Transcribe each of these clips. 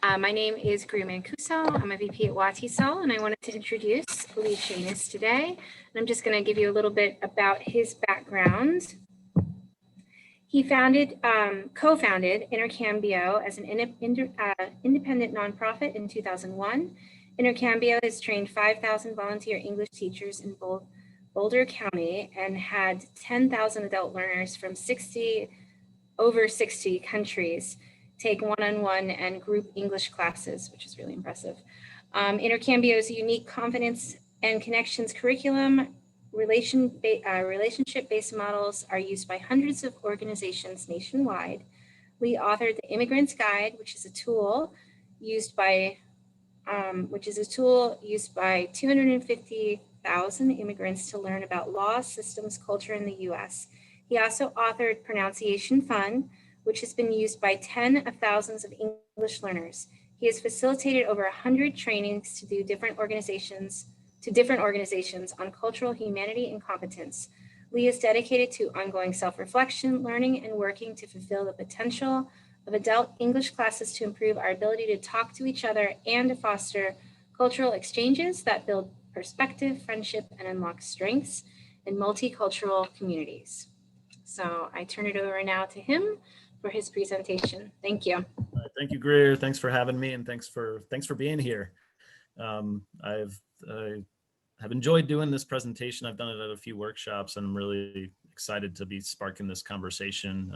My name is Gru Mancuso. I'm a VP at WATESOL, and I wanted to introduce Lee Shainis today. And I'm just going to give you a little bit about his background. He co-founded Intercambio as an independent nonprofit in 2001. Intercambio has trained 5,000 volunteer English teachers in Boulder County and had 10,000 adult learners from over 60 countries take one-on-one and group English classes, which is really impressive. Intercambio's unique confidence and connections curriculum, relationship-based models are used by hundreds of organizations nationwide. We authored the Immigrant's Guide, which is a tool used by 250,000 immigrants to learn about law, systems, culture in the U.S. He also authored Pronunciation Fun, which has been used by tens of thousands of English learners. He has facilitated over 100 trainings to different organizations on cultural humanity and competence. Lee is dedicated to ongoing self-reflection, learning, and working to fulfill the potential of adult English classes to improve our ability to talk to each other and to foster cultural exchanges that build perspective, friendship, and unlock strengths in multicultural communities. So I turn it over now to him for his presentation. Thank you. Thank you, Greer. Thanks for having me, and thanks for being here. I have enjoyed doing this presentation. I've done it at a few workshops, and I'm really excited to be sparking this conversation.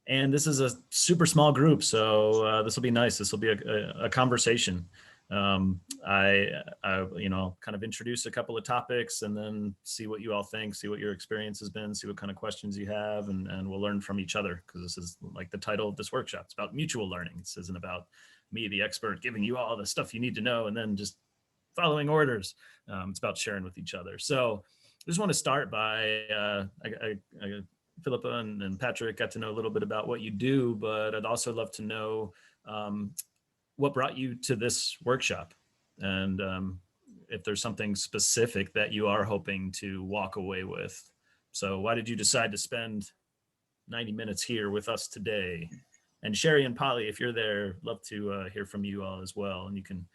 And this is a super small group, so this will be nice. This will be a conversation. I kind of introduce a couple of topics and then see what you all think, see what your experience has been, see what kind of questions you have, and we'll learn from each other, because this is like the title of this workshop. It's about mutual learning. This isn't about me, the expert, giving you all the stuff you need to know and then just following orders. It's about sharing with each other. So I just want to start by, Philippa and Patrick got to know a little bit about what you do, but I'd also love to know what brought you to this workshop, and if there's something specific that you are hoping to walk away with. So why did you decide to spend 90 minutes here with us today? And Sherry and Polly, if you're there, love to hear from you all as well. And you can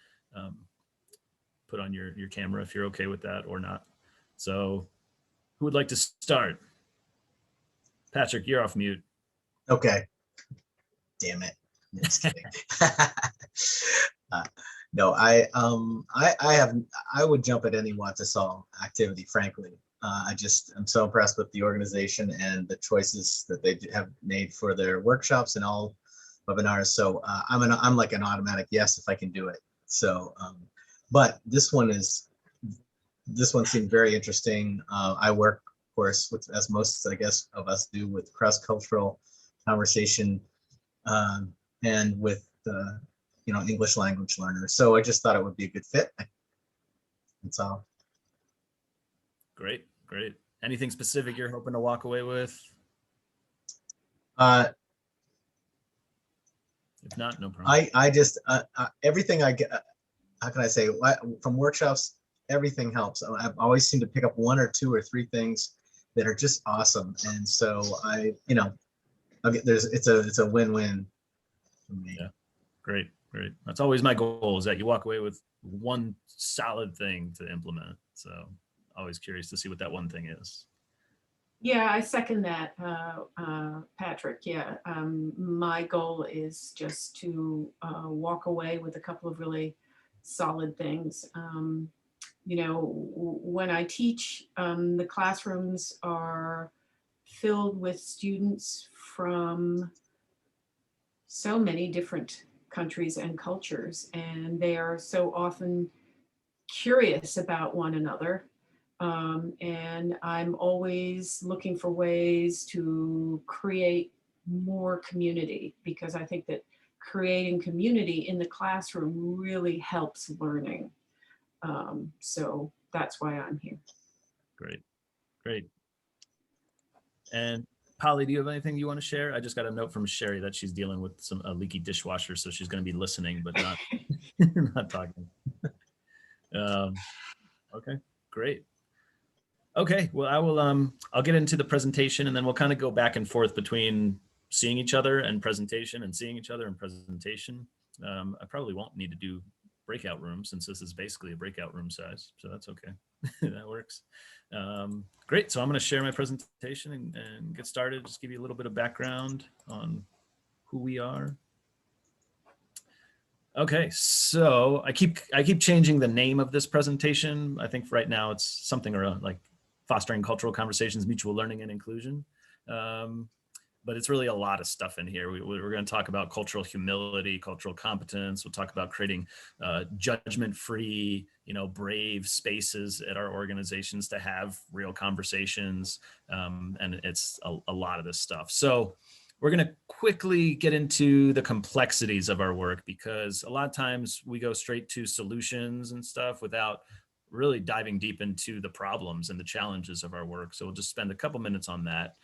put on your camera if you're okay with that or not. So who would like to start? Patrick, you're off mute. Okay. Damn it. Just kidding. No, I would jump at any WATESOL activity, frankly. I'm so impressed with the organization and the choices that they have made for their workshops and all webinars. So I'm like an automatic yes if I can do it. So, but this one seemed very interesting. I work, of course, with, as most, I guess, of us do, with cross-cultural conversation and with English language learners. So I just thought it would be a good fit. That's all. Great. Anything specific you're hoping to walk away with? If not, no problem. I just everything I get. How can I say? From workshops, everything helps. I always seem to pick up one or two or three things that are just awesome, and so it's a win-win for me. Yeah, great. That's always my goal, is that you walk away with one solid thing to implement. So always curious to see what that one thing is. Yeah, I second that, Patrick. Yeah, my goal is just to walk away with a couple of really solid things. When I teach, the classrooms are filled with students from so many different countries and cultures, and they are so often curious about one another. And I'm always looking for ways to create more community, because I think that creating community in the classroom really helps learning. So that's why I'm here. Great. And Polly, do you have anything you want to share? I just got a note from Sherry that she's dealing with some leaky dishwasher, so she's going to be listening but not not talking. Okay, great. Okay, well, I'll get into the presentation, and then we'll kind of go back and forth between seeing each other and presentation and seeing each other and presentation. I probably won't need to do breakout rooms since this is basically a breakout room size, so that's okay. That works. Great, so I'm going to share my presentation and get started. Just give you a little bit of background on who we are. Okay, so I keep changing the name of this presentation. I think right now it's something around like fostering cultural conversations, mutual learning and inclusion. But it's really a lot of stuff in here. We're going to talk about cultural humility, cultural competence. We'll talk about creating judgment-free, brave spaces at our organizations to have real conversations. And it's a lot of this stuff. So we're going to quickly get into the complexities of our work, because a lot of times we go straight to solutions and stuff without really diving deep into the problems and the challenges of our work. So we'll just spend a couple minutes on that.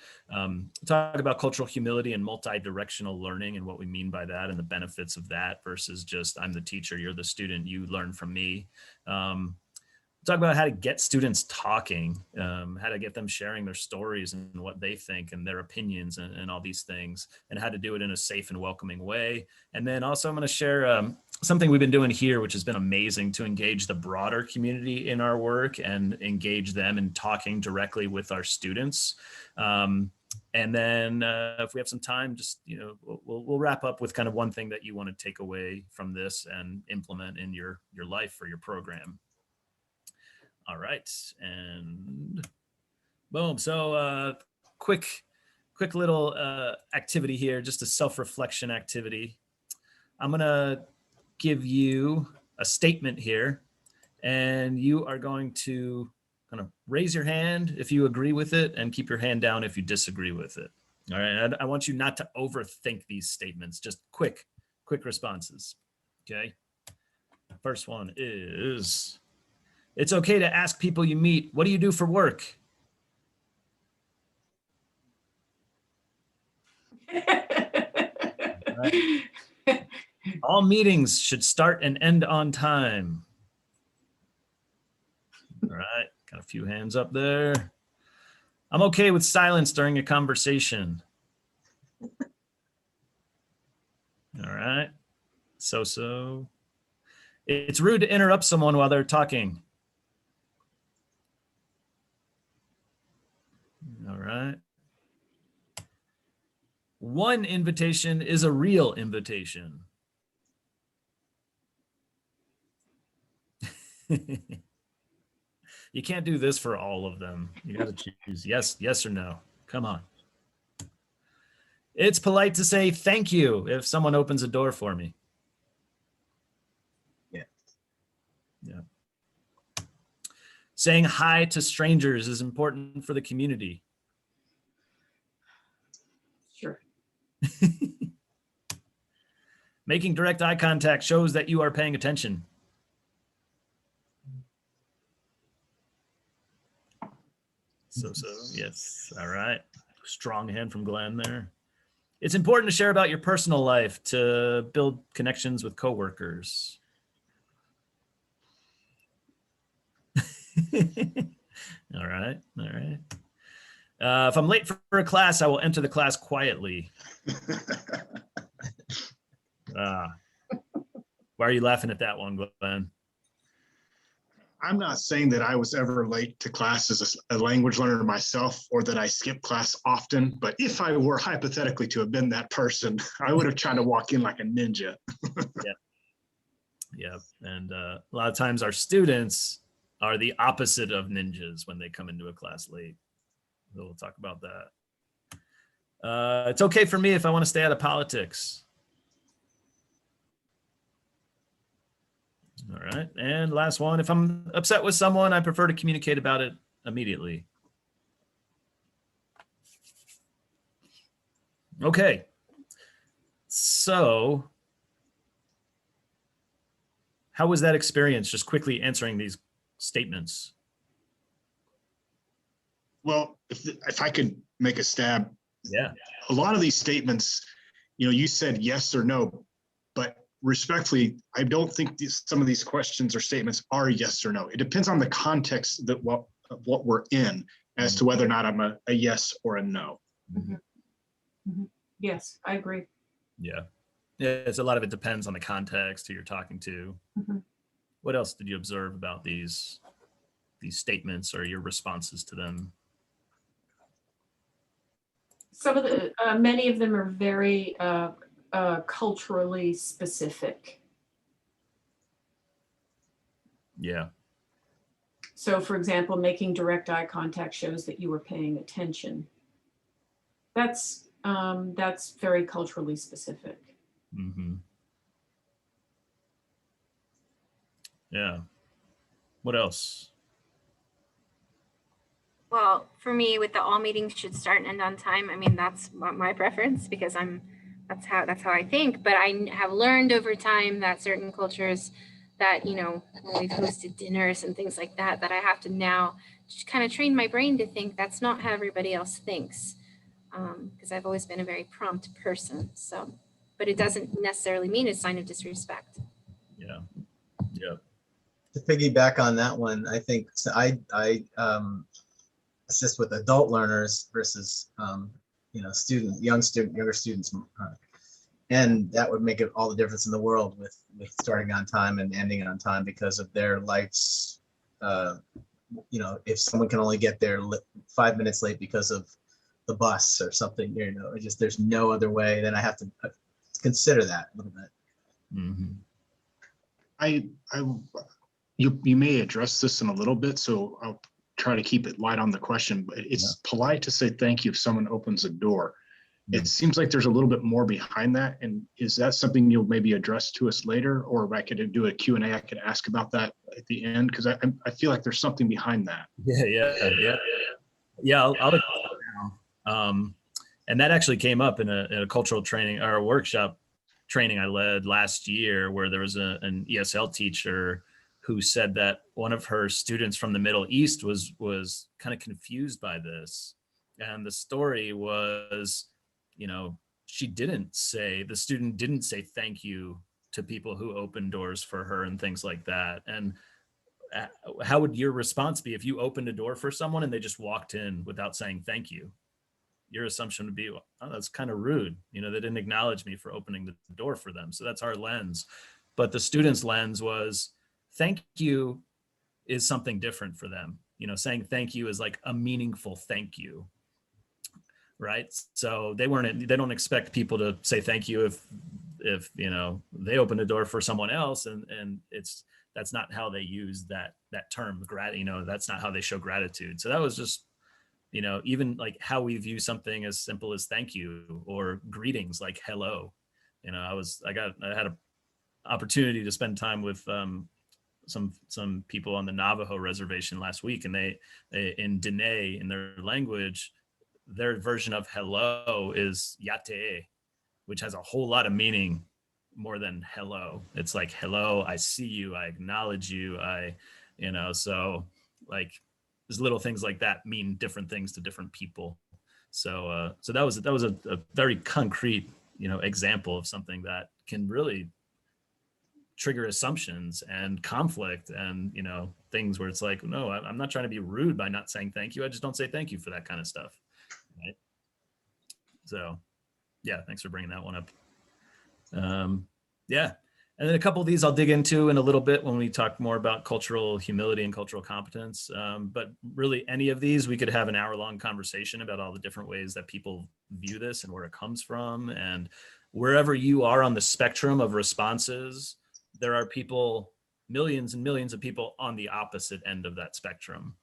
Talk about cultural humility and multi-directional learning and what we mean by that and the benefits of that versus just I'm the teacher, you're the student, you learn from me. Talk about how to get students talking, how to get them sharing their stories and what they think and their opinions and all these things, and how to do it in a safe and welcoming way. And then also I'm going to share something we've been doing here, which has been amazing to engage the broader community in our work and engage them in talking directly with our students. And then if we have some time, just, we'll wrap up with kind of one thing that you want to take away from this and implement in your life or your program. All right, and boom. So quick little activity here, just a self-reflection activity. I'm gonna give you a statement here, and you are going to kind of raise your hand if you agree with it and keep your hand down if you disagree with it. All right, I want you not to overthink these statements, just quick responses, okay? First one is, it's okay to ask people you meet, what do you do for work? Right. All meetings should start and end on time. All right, got a few hands up there. I'm okay with silence during a conversation. All right, so. It's rude to interrupt someone while they're talking. All right. One invitation is a real invitation. You can't do this for all of them. You got to choose yes or no. Come on. It's polite to say thank you if someone opens a door for me. Yeah. Saying hi to strangers is important for the community. Sure. Making direct eye contact shows that you are paying attention. So, yes. All right. Strong hand from Glenn there. It's important to share about your personal life to build connections with coworkers. All right. If I'm late for a class, I will enter the class quietly. Why are you laughing at that one, Glenn? I'm not saying that I was ever late to class as a language learner myself, or that I skip class often, but if I were hypothetically to have been that person, I would have tried to walk in like a ninja. Yeah. And a lot of times our students are the opposite of ninjas when they come into a class late. So we'll talk about that. It's okay for me if I want to stay out of politics. All right, and last one, if I'm upset with someone, I prefer to communicate about it immediately. Okay, so how was that experience, just quickly answering these statements? Well, if I could make a stab. Yeah. A lot of these statements, you said yes or no, but respectfully, I don't think some of these questions or statements are yes or no. It depends on the context that what we're in as to whether or not I'm a yes or a no. Mm-hmm. Mm-hmm. Yes, I agree. Yeah. Yeah, it's a lot of it depends on the context who you're talking to. Mhm. What else did you observe about these statements or your responses to them? Some of the, many of them are very culturally specific. Yeah. So for example, making direct eye contact shows that you were paying attention. That's very culturally specific. Mm-hmm. Yeah. What else? Well, for me, with the all meetings should start and end on time. I mean, that's my preference because that's how I think. But I have learned over time that certain cultures that, you know, when we've hosted dinners and things like that, that I have to now just kind of train my brain to think that's not how everybody else thinks. Because I've always been a very prompt person. So, but it doesn't necessarily mean it's a sign of disrespect. Yeah. Yeah. To piggyback on that one, I think so I assist with adult learners versus you know, younger students, and that would make it all the difference in the world with starting on time and ending on time because of their life's you know, if someone can only get there 5 minutes late because of the bus or something, you know, it just, there's no other way, then I have to consider that a little bit. Mm-hmm. You may address this in a little bit, so I'll try to keep it light on the question, but it's polite to say thank you if someone opens a door. It seems like there's a little bit more behind that. And is that something you'll maybe address to us later, or if I could do a Q&A, I could ask about that at the end? Because I feel like there's something behind that. Yeah. I'll now. And that actually came up in a cultural training or a workshop training I led last year, where there was an ESL teacher who said that one of her students from the Middle East was kind of confused by this. And the story was, you know, the student didn't say thank you to people who opened doors for her and things like that. And how would your response be if you opened a door for someone and they just walked in without saying thank you? Your assumption would be, oh, that's kind of rude. You know, they didn't acknowledge me for opening the door for them. So that's our lens. But the student's lens was, thank you is something different for them. You know, saying thank you is like a meaningful thank you. Right. So they don't expect people to say thank you if, you know, they open a door for someone else, and that's not how they use that term, you know, that's not how they show gratitude. So that was just, you know, even like how we view something as simple as thank you or greetings like hello. You know, I had an opportunity to spend time with some people on the Navajo reservation last week, and they in Dene, in their language, their version of hello is yate, which has a whole lot of meaning more than hello. It's like, hello, I see you, I acknowledge you, you know, so like there's little things like that mean different things to different people. So so that was a very concrete, you know, example of something that can really trigger assumptions and conflict and, you know, things where it's like, no, I'm not trying to be rude by not saying thank you. I just don't say thank you for that kind of stuff. Right. So yeah, thanks for bringing that one up. Yeah. And then a couple of these I'll dig into in a little bit when we talk more about cultural humility and cultural competence. But really any of these, we could have an hour-long conversation about all the different ways that people view this and where it comes from. And wherever you are on the spectrum of responses, there are people, millions and millions of people on the opposite end of that spectrum,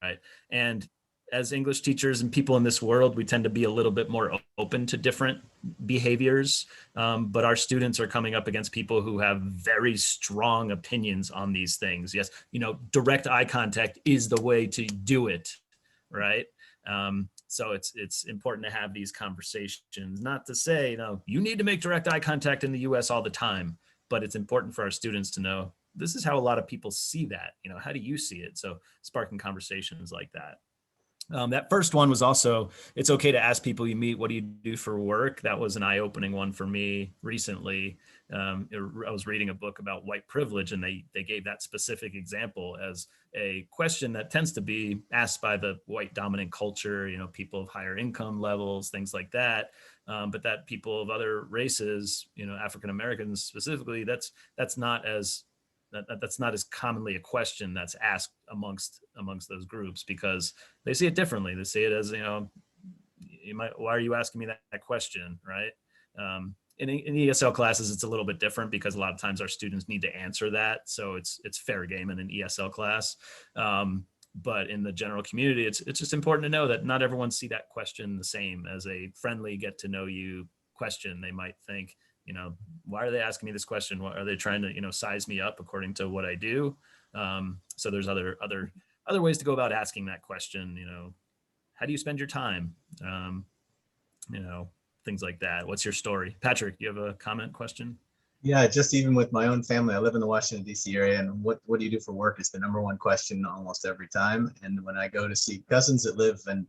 right? And as English teachers and people in this world, we tend to be a little bit more open to different behaviors. But our students are coming up against people who have very strong opinions on these things. Yes, you know, direct eye contact is the way to do it, right? So it's important to have these conversations, not to say, you know, you need to make direct eye contact in the US all the time, but it's important for our students to know this is how a lot of people see that. You know, how do you see it? So sparking conversations like that. That first one was also, it's okay to ask people you meet, what do you do for work? That was an eye-opening one for me recently. I was reading a book about white privilege, and they gave that specific example as a question that tends to be asked by the white dominant culture, people of higher income levels, things like that. But that people of other races, African Americans specifically, that's not as commonly a question that's asked amongst those groups, because they see it differently. They see it as, why are you asking me that question, right? In ESL classes, it's a little bit different because a lot of times our students need to answer that. So it's fair game in an ESL class. But in the general community, it's just important to know that not everyone see that question the same as a friendly get to know you question. They might think, why are they asking me this question? What are they trying to, size me up according to what I do? So there's other ways to go about asking that question. How do you spend your time? Things like that. What's your story? Patrick, you have a comment, question? Yeah, just even with my own family, I live in the Washington, D.C. area, and what do you do for work is the number one question almost every time. And when I go to see cousins that live in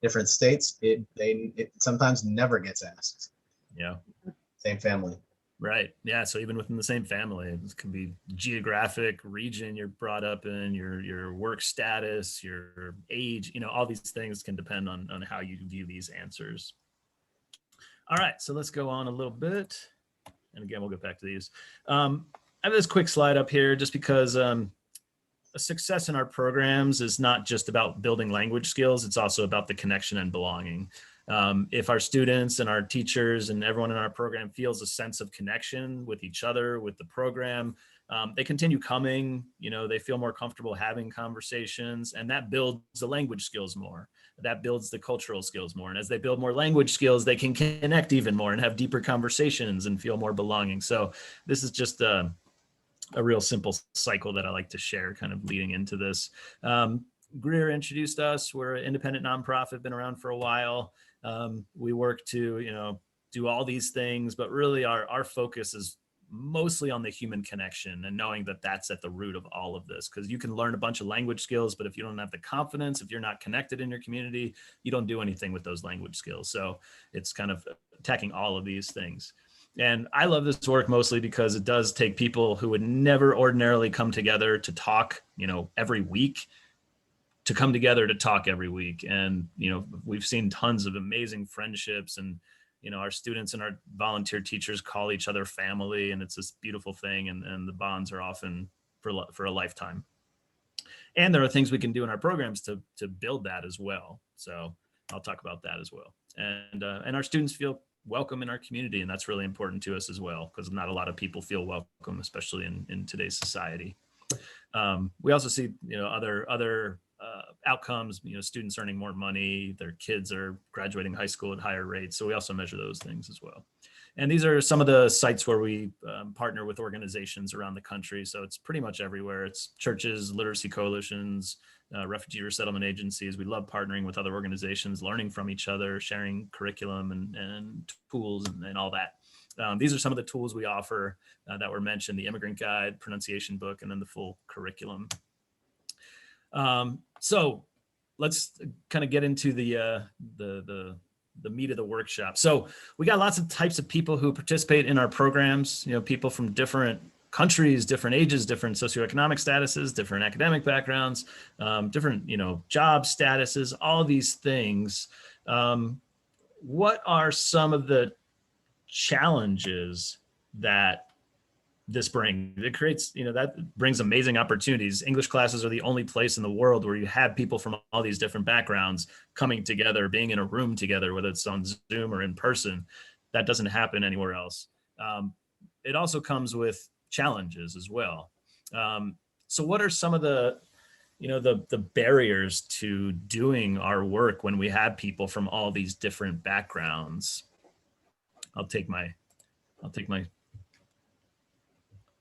different states, it sometimes never gets asked. Yeah. Same family. Right. Yeah. So even within the same family, it can be geographic region you're brought up in, your work status, your age, all these things can depend on how you view these answers. All right. So let's go on a little bit. And again, we'll get back to these. I have this quick slide up here just because a success in our programs is not just about building language skills. It's also about the connection and belonging. If our students and our teachers and everyone in our program feels a sense of connection with each other, with the program, they continue coming, they feel more comfortable having conversations, and that builds the language skills more. That builds the cultural skills more. And as they build more language skills, they can connect even more and have deeper conversations and feel more belonging. So this is just a real simple cycle that I like to share kind of leading into this. Greer introduced us. We're an independent nonprofit, been around for a while. We work to, do all these things, but really our focus is mostly on the human connection and knowing that that's at the root of all of this, because you can learn a bunch of language skills, but if you don't have the confidence, if you're not connected in your community, you don't do anything with those language skills. So it's kind of attacking all of these things. And I love this work mostly because it does take people who would never ordinarily come together to talk, every week, to come together to talk every week. And, we've seen tons of amazing friendships, and, our students and our volunteer teachers call each other family, and it's this beautiful thing. And the bonds are often for a lifetime. And there are things we can do in our programs to build that as well. So I'll talk about that as well. And our students feel welcome in our community, and that's really important to us as well, because not a lot of people feel welcome, especially in today's society. We also see, other outcomes, students earning more money, their kids are graduating high school at higher rates. So we also measure those things as well. And these are some of the sites where we partner with organizations around the country. So it's pretty much everywhere. It's churches, literacy coalitions, refugee resettlement agencies. We love partnering with other organizations, learning from each other, sharing curriculum and tools and all that. These are some of the tools we offer that were mentioned: the immigrant guide, pronunciation book, and then the full curriculum. So let's kind of get into the meat of the workshop. So we got lots of types of people who participate in our programs, people from different countries, different ages, different socioeconomic statuses, different academic backgrounds, different, job statuses, all these things. What are some of the challenges that this brings? It creates, that brings amazing opportunities. English classes are the only place in the world where you have people from all these different backgrounds coming together, being in a room together, whether it's on Zoom or in person. That doesn't happen anywhere else. It also comes with challenges as well. So what are some of the barriers to doing our work when we have people from all these different backgrounds? I'll take my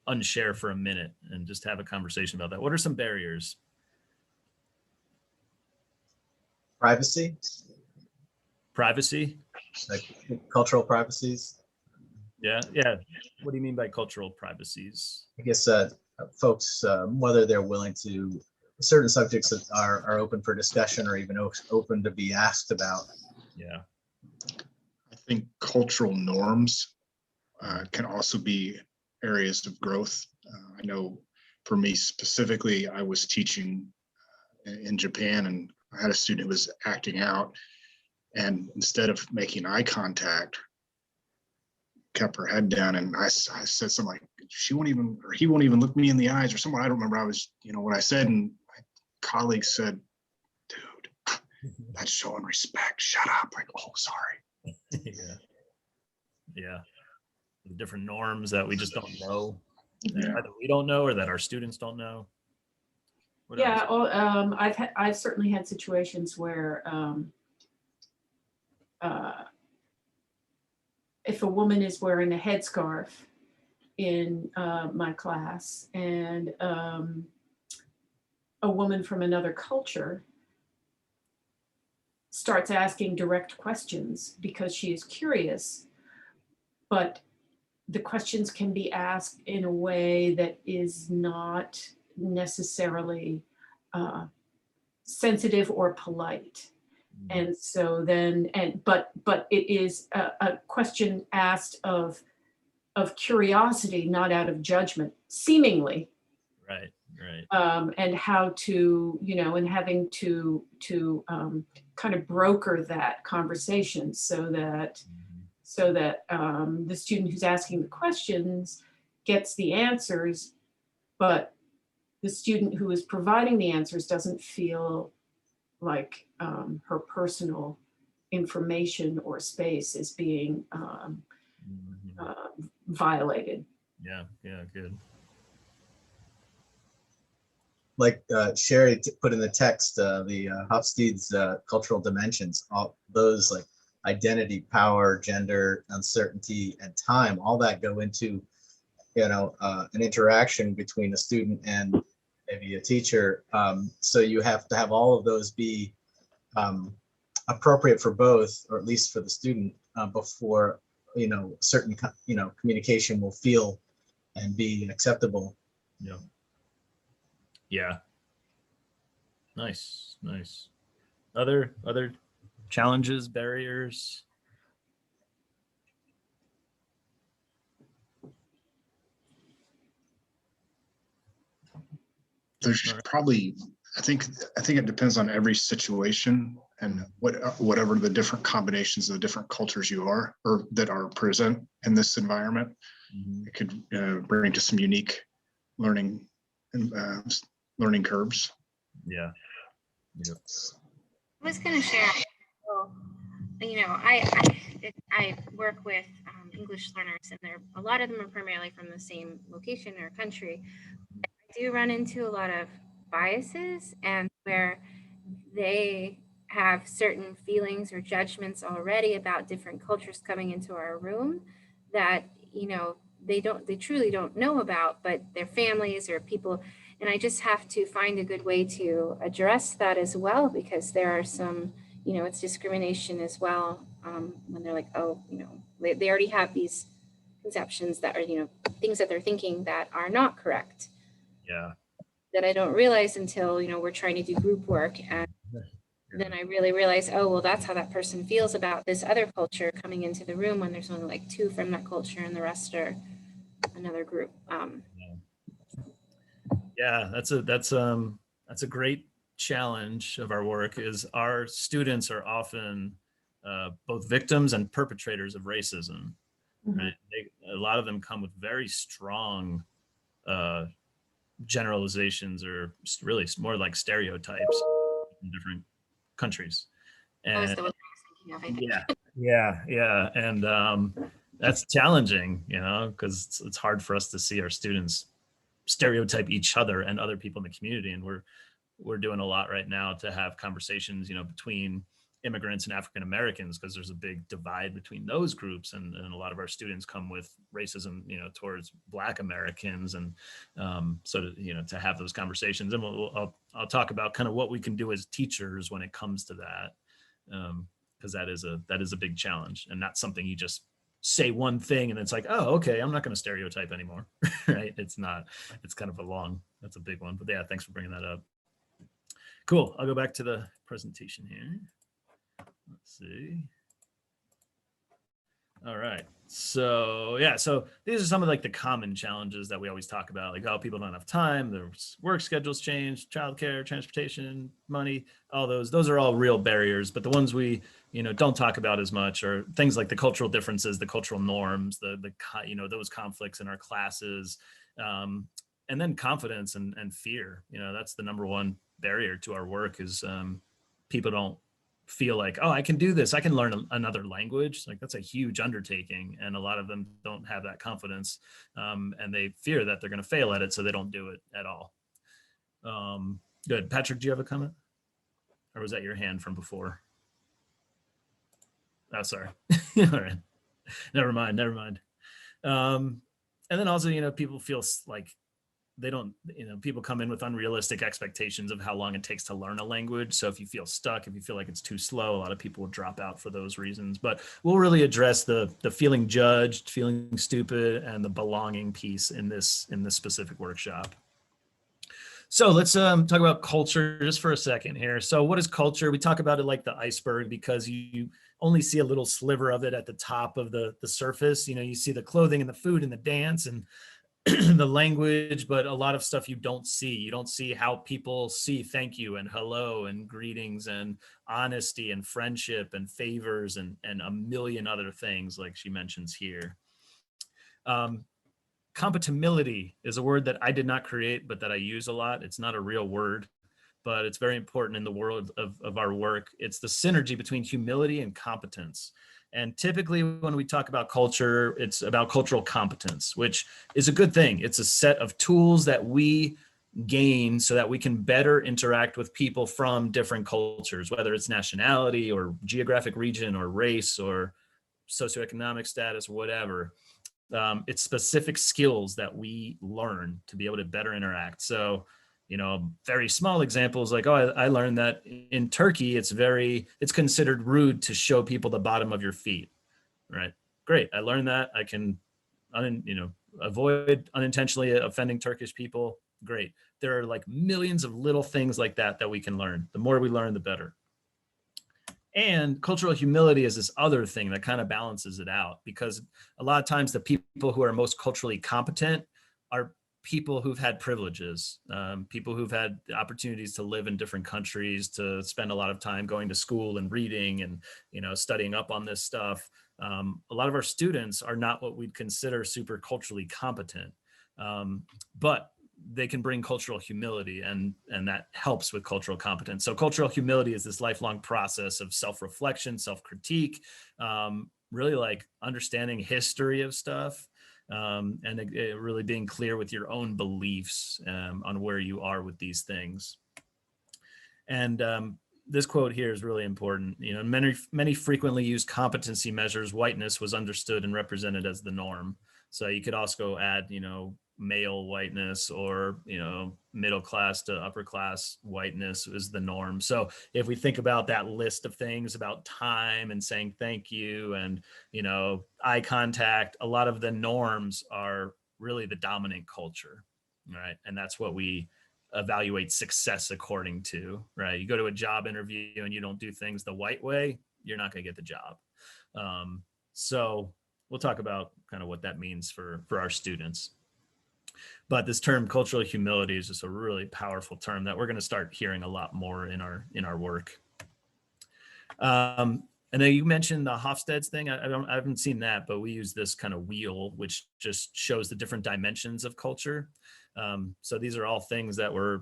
unshare for a minute and just have a conversation about that. What are some barriers? Privacy. Privacy? Like cultural privacies. Yeah. What do you mean by cultural privacies? I guess folks, whether they're willing to certain subjects that are open for discussion or even open to be asked about. Yeah. I think cultural norms can also be areas of growth. I know for me specifically, I was teaching in Japan, and I had a student who was acting out, and instead of making eye contact, kept her head down, and I said something like, she won't even, or he won't even look me in the eyes, or someone, I don't remember. I was, what I said, and my colleague said, dude, that's showing respect. Shut up. Like, oh, sorry. Yeah. Yeah. The different norms that we just don't know. Yeah. Either we don't know or that our students don't know. What Yeah, else? I've certainly had situations where if a woman is wearing a headscarf in my class, and a woman from another culture starts asking direct questions because she is curious, but the questions can be asked in a way that is not necessarily sensitive or polite. And so then, but it is a question asked of curiosity, not out of judgment, seemingly. Right. And how to, and having to kind of broker that conversation so that the student who's asking the questions gets the answers, but the student who is providing the answers doesn't feel like her personal information or space is being violated. Yeah, good. Like Sherry put in the text, the Hofstede's cultural dimensions, all those like identity, power, gender, uncertainty, and time, all that go into, an interaction between a student and maybe a teacher. So you have to have all of those be appropriate for both, or at least for the student, before, certain, communication will feel and be acceptable. Yeah. Yeah. Nice. Other challenges, barriers? There's probably, I think it depends on every situation and whatever the different combinations of the different cultures you are, or that are present in this environment. It could bring to some unique learning curves. Yeah. Yep. I was going to share, well, I work with English learners, and a lot of them are primarily from the same location or country. I do run into a lot of biases, and where they have certain feelings or judgments already about different cultures coming into our room that, they truly don't know about, but their families or people. And I just have to find a good way to address that as well, because there are some, it's discrimination as well, when they're like, oh, they already have these conceptions that are, things that they're thinking that are not correct. Yeah. That I don't realize until, we're trying to do group work. And then I really realize, oh, well, that's how that person feels about this other culture coming into the room, when there's only like 2 from that culture and the rest are another group. Yeah, that's a great challenge of our work. Is our students are often both victims and perpetrators of racism. Mhm. Right? A lot of them come with very strong generalizations, or really more like stereotypes in different countries. That was And the one I was thinking of, I think. yeah, and that's challenging, because it's hard for us to see our students stereotype each other and other people in the community. And we're doing a lot right now to have conversations, between immigrants and African Americans, because there's a big divide between those groups, and a lot of our students come with racism, towards Black Americans, and so to have those conversations. And I'll talk about kind of what we can do as teachers when it comes to that, because that is a big challenge, and not something you just say one thing and it's like, oh, okay, I'm not going to stereotype anymore. Right? It's not. It's kind of that's a big one. But yeah, thanks for bringing that up. Cool. I'll go back to the presentation here. Let's see. All right. So yeah, so these are some of like the common challenges that we always talk about, like, oh, people don't have time, their work schedules change, childcare, transportation, money, all those are all real barriers. But the ones we, don't talk about as much are things like the cultural differences, the cultural norms, those conflicts in our classes, and then confidence and fear. That's the number one barrier to our work is people don't feel like, oh, I can do this. I can learn another language. Like that's a huge undertaking. And a lot of them don't have that confidence and they fear that they're going to fail at it. So they don't do it at all. Good. Patrick, do you have a comment? Or was that your hand from before? Oh, sorry. All right. Never mind. And then also, people feel like they don't, people come in with unrealistic expectations of how long it takes to learn a language. So if you feel stuck, if you feel like it's too slow, a lot of people will drop out for those reasons. But we'll really address the feeling judged, feeling stupid, and the belonging piece in this specific workshop. So let's talk about culture just for a second here. So what is culture? We talk about it like the iceberg because you only see a little sliver of it at the top of the surface. You see the clothing and the food and the dance and the language, but a lot of stuff you don't see. You don't see how people see thank you and hello and greetings and honesty and friendship and favors and a million other things like she mentions here. Compatibility is a word that I did not create, but that I use a lot. It's not a real word, but it's very important in the world of our work. It's the synergy between humility and competence. And typically when we talk about culture, it's about cultural competence, which is a good thing. It's a set of tools that we gain so that we can better interact with people from different cultures, whether it's nationality or geographic region or race or socioeconomic status, whatever. It's specific skills that we learn to be able to better interact. So, very small examples like, oh, I learned that in Turkey, it's considered rude to show people the bottom of your feet, right? Great, I learned that. I can, avoid unintentionally offending Turkish people. Great. There are like millions of little things like that we can learn. The more we learn, the better. And cultural humility is this other thing that kind of balances it out, because a lot of times the people who are most culturally competent are people who've had privileges, people who've had opportunities to live in different countries, to spend a lot of time going to school and reading and, studying up on this stuff. A lot of our students are not what we'd consider super culturally competent, but they can bring cultural humility and that helps with cultural competence. So cultural humility is this lifelong process of self-reflection, self-critique, really like understanding history of stuff, and really being clear with your own beliefs on where you are with these things. And this quote here is really important. Many frequently used competency measures, whiteness was understood and represented as the norm. So you could also add, male whiteness or, middle class to upper class whiteness is the norm. So if we think about that list of things about time and saying thank you and, eye contact, a lot of the norms are really the dominant culture, right? And that's what we evaluate success according to, right? You go to a job interview and you don't do things the white way, you're not going to get the job. So we'll talk about kind of what that means for our students. But this term cultural humility is just a really powerful term that we're going to start hearing a lot more in our work. And then you mentioned the Hofstede's thing. I haven't seen that, but we use this kind of wheel, which just shows the different dimensions of culture. So these are all things that we're,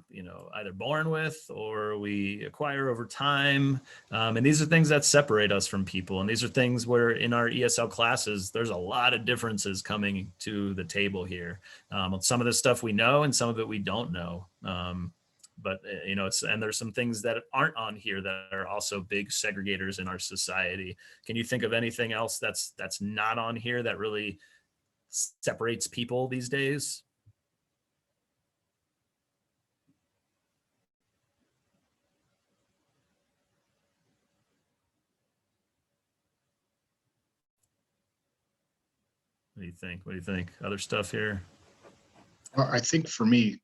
either born with or we acquire over time. And these are things that separate us from people. And these are things where in our ESL classes, there's a lot of differences coming to the table here. Some of the stuff we know and some of it we don't know. But and there's some things that aren't on here that are also big segregators in our society. Can you think of anything else that's not on here that really separates people these days? What do you think? What do you think? Other stuff here? Well, I think for me,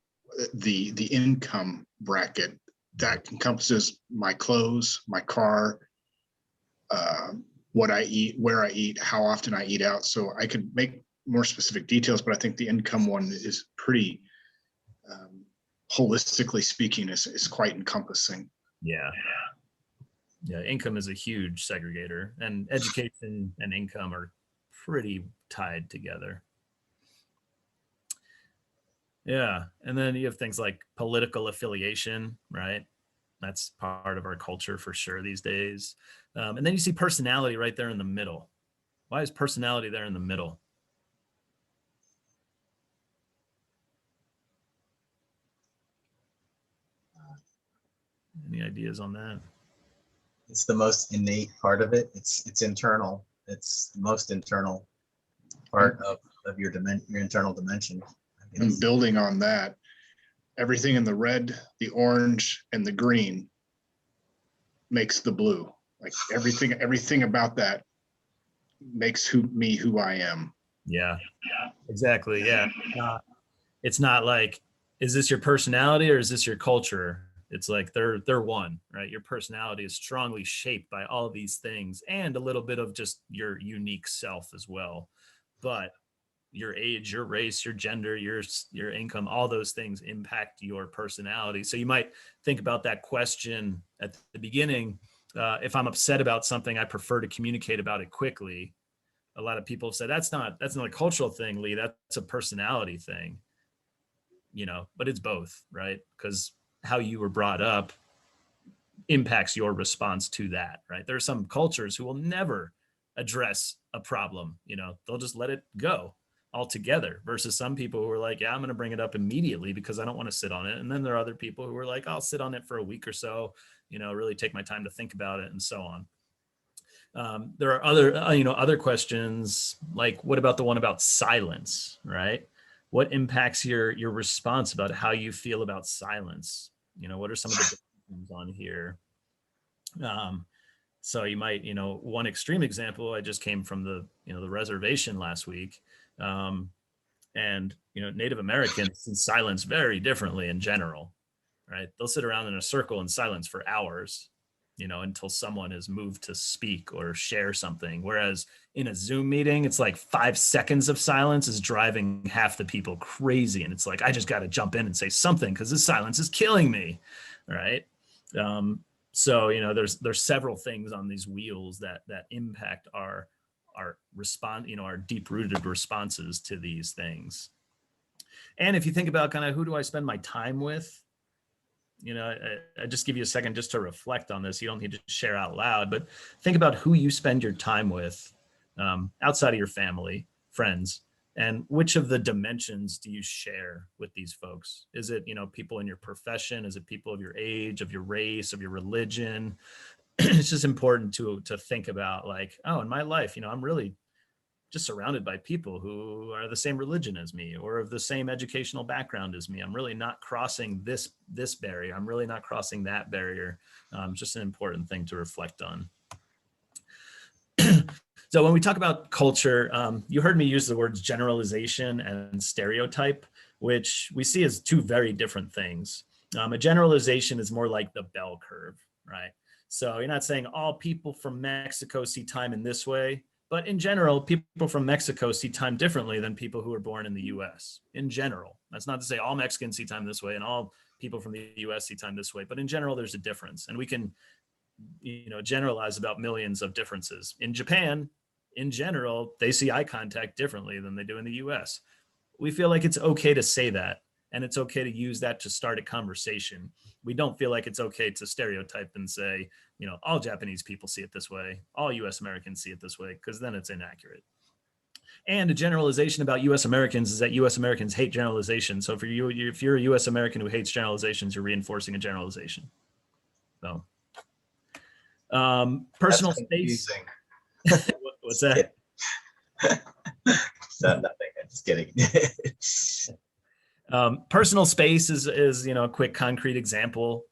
the income bracket that encompasses my clothes, my car, what I eat, where I eat, how often I eat out. So I could make more specific details, but I think the income one is pretty, holistically speaking, is quite encompassing. Yeah. Yeah, income is a huge segregator, and education and income are pretty tied together. Yeah, and then you have things like political affiliation, right? That's part of our culture for sure these days. And then you see personality right there in the middle. Why is personality there in the middle? Any ideas on that? It's the most innate part of it. It's internal. It's the most internal part of your internal dimension. I And guess. building on that, everything in the red, the orange, and the green makes the blue. Like everything about that makes who I am. Yeah, exactly. Yeah. It's not like, is this your personality or is this your culture? It's like they're one, right? Your personality is strongly shaped by all of these things and a little bit of just your unique self as well. But your age, your race, your gender, your income, all those things impact your personality. So you might think about that question at the beginning. If I'm upset about something, I prefer to communicate about it quickly. A lot of people have said that's not a cultural thing, Lee. That's a personality thing, but it's both, right? Because how you were brought up impacts your response to that, right? There are some cultures who will never address a problem, they'll just let it go altogether, versus some people who are like, yeah, I'm going to bring it up immediately because I don't want to sit on it. And then there are other people who are like, I'll sit on it for a week or so, really take my time to think about it and so on. There are other questions, like what about the one about silence, right? What impacts your response about how you feel about silence? What are some of the things on here? So you might, one extreme example, I just came from the reservation last week. And Native Americans see silence very differently in general, right? They'll sit around in a circle in silence for hours, until someone is moved to speak or share something. Whereas in a Zoom meeting, it's like 5 seconds of silence is driving half the people crazy. And it's like, I just got to jump in and say something because this silence is killing me, right? So, there's several things on these wheels that impact our response, our deep-rooted responses to these things. And if you think about kind of who do I spend my time with, I just give you a second just to reflect on this. You don't need to share out loud, but think about who you spend your time with outside of your family, friends, and which of the dimensions do you share with these folks? Is it, people in your profession? Is it people of your age, of your race, of your religion? It's just important to think about, like, oh, in my life, I'm really just surrounded by people who are the same religion as me or of the same educational background as me. I'm really not crossing this barrier. I'm really not crossing that barrier. Just an important thing to reflect on. So when we talk about culture, you heard me use the words generalization and stereotype, which we see as two very different things. A generalization is more like the bell curve, right? So you're not saying all people from Mexico see time in this way, but in general, people from Mexico see time differently than people who are born in the US. In general, that's not to say all Mexicans see time this way and all people from the US see time this way, but in general, there's a difference. And we can, generalize about millions of differences. In Japan, in general, they see eye contact differently than they do in the US. We feel like it's okay to say that, and it's okay to use that to start a conversation. We don't feel like it's okay to stereotype and say, all Japanese people see it this way, all US Americans see it this way, because then it's inaccurate. And a generalization about US Americans is that US Americans hate generalization. So for you, if you're a US American who hates generalizations, you're reinforcing a generalization. So personal space. What's that? Nothing. I'm just kidding. Personal space is a quick concrete example.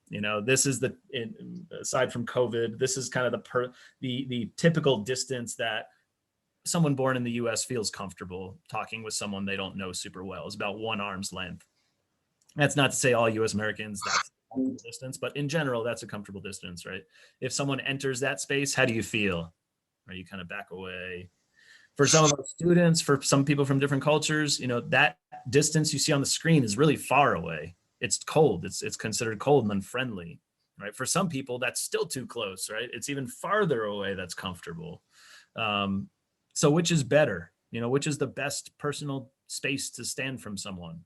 This is aside from COVID, this is kind of the typical distance that someone born in the US feels comfortable talking with someone they don't know super well, is about 1 arm's length. That's not to say all US Americans, comfortable distance, but in general, that's a comfortable distance, right? If someone enters that space, how do you feel? Are you kind of back away? For some of our students, for some people from different cultures, you know, that distance you see on the screen is really far away. It's cold. It's considered cold and unfriendly, right? For some people, that's still too close, right? It's even farther away that's comfortable. So which is better? You know, which is the best personal space to stand from someone?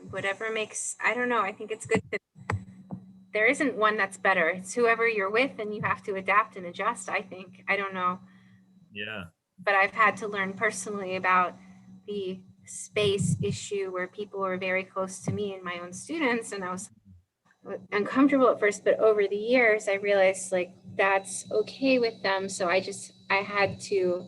Whatever makes, I don't know, I think it's good that there isn't one that's better. It's whoever you're with, and you have to adapt and adjust, I think. I don't know. Yeah. But I've had to learn personally about the space issue where people were very close to me and my own students, and I was uncomfortable at first, but over the years I realized like that's okay with them. So I had to,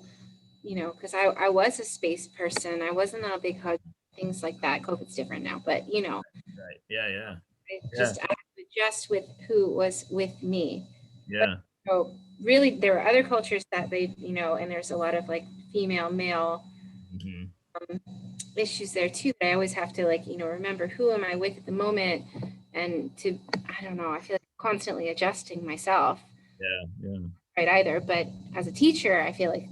you know, because I was a space person. I wasn't a big hug, things like that. COVID's different now, but you know, Right. Yeah. I had to adjust with who was with me. Yeah. So really, there are other cultures that they, you know, and there's a lot of like female, male Mhm. issues there too. But I always have to like, you know, remember who am I with at the moment, and to, I don't know, I feel like I'm constantly adjusting myself. Yeah. Right either, but as a teacher, I feel like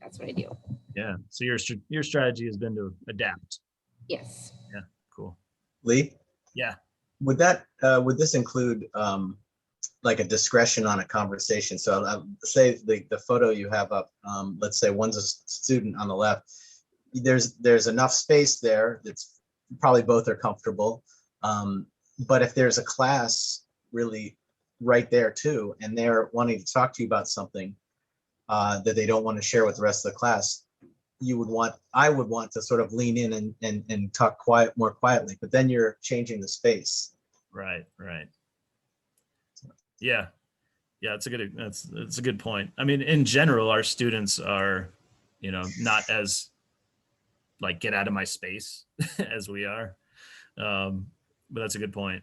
that's what I do. Yeah. So your strategy has been to adapt. Yes. Yeah. Cool. Lee, Yeah. would this include like a discretion on a conversation? So say the photo you have up, let's say one's a student on the left. There's enough space there that's probably both are comfortable. But if there's a class really right there too, and they're wanting to talk to you about something that they don't want to share with the rest of the class, I would want to sort of lean in and talk more quietly, but then you're changing the space. Right. Yeah. It's a good point. I mean, in general, our students are, you know, not as like get out of my space as we are. But that's a good point.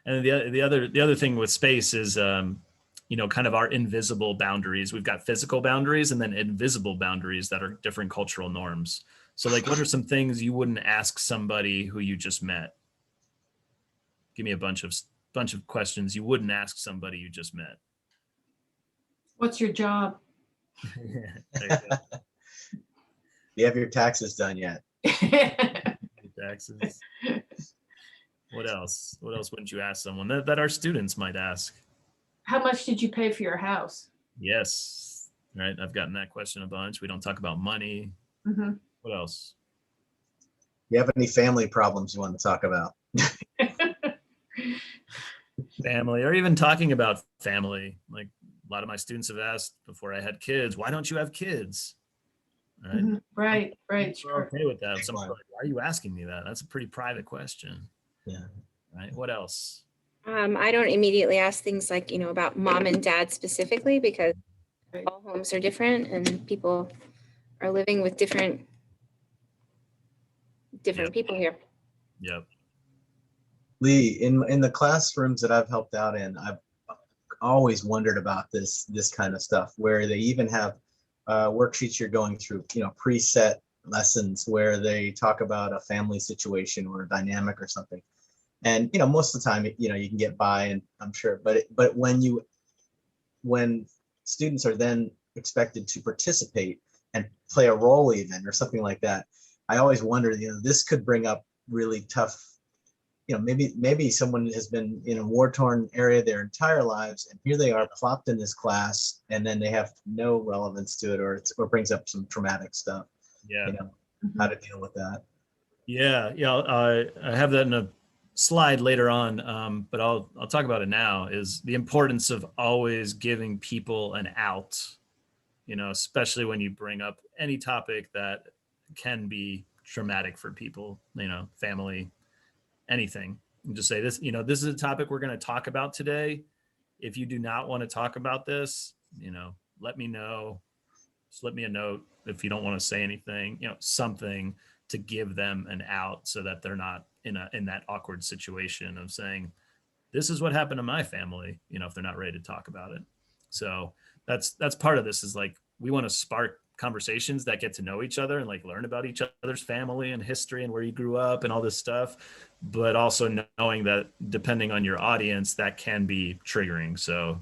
And the other thing with space is, you know, kind of our invisible boundaries. We've got physical boundaries and then invisible boundaries that are different cultural norms. So like, what are some things you wouldn't ask somebody who you just met? Give me a bunch of questions you wouldn't ask somebody you just met. What's your job? There you go. Do you have your taxes done yet? Taxes. What else? What else wouldn't you ask someone that our students might ask? How much did you pay for your house? Yes. Right. I've gotten that question a bunch. We don't talk about money. Mm-hmm. What else? Do you have any family problems you want to talk about? Family, or even talking about family. Like a lot of my students have asked before I had kids, why don't you have kids? Right. Mm-hmm. Right. We're Sure. okay with that. Someone's like, why are you asking me that? That's a pretty private question. Yeah. Right. What else? I don't immediately ask things like, you know, about mom and dad specifically, because Right. all homes are different and people are living with different Yep. people here. Yep. Lee, in the classrooms that I've helped out in, I've always wondered about this kind of stuff, where they even have worksheets you're going through, you know, preset lessons where they talk about a family situation or a dynamic or something. And, you know, most of the time, you know, you can get by, and I'm sure, but when students are then expected to participate and play a role even, or something like that, I always wonder, you know, this could bring up really tough, you know, maybe someone has been in a war-torn area their entire lives, and here they are plopped in this class, and then they have no relevance to it, or brings up some traumatic stuff. Yeah. You know, how to deal with that. Yeah. I have that in a slide later on, but I'll talk about it now. Is the importance of always giving people an out. You know, especially when you bring up any topic that can be traumatic for people. You know, family, anything. And just say this. You know, this is a topic we're going to talk about today. If you do not want to talk about this, you know, let me know. Slip me a note if you don't want to say anything. You know, something to give them an out so that they're not in that awkward situation of saying, this is what happened to my family, you know, if they're not ready to talk about it. So that's part of this, is like we want to spark conversations that get to know each other and like learn about each other's family and history and where you grew up and all this stuff, but also knowing that depending on your audience, that can be triggering. So,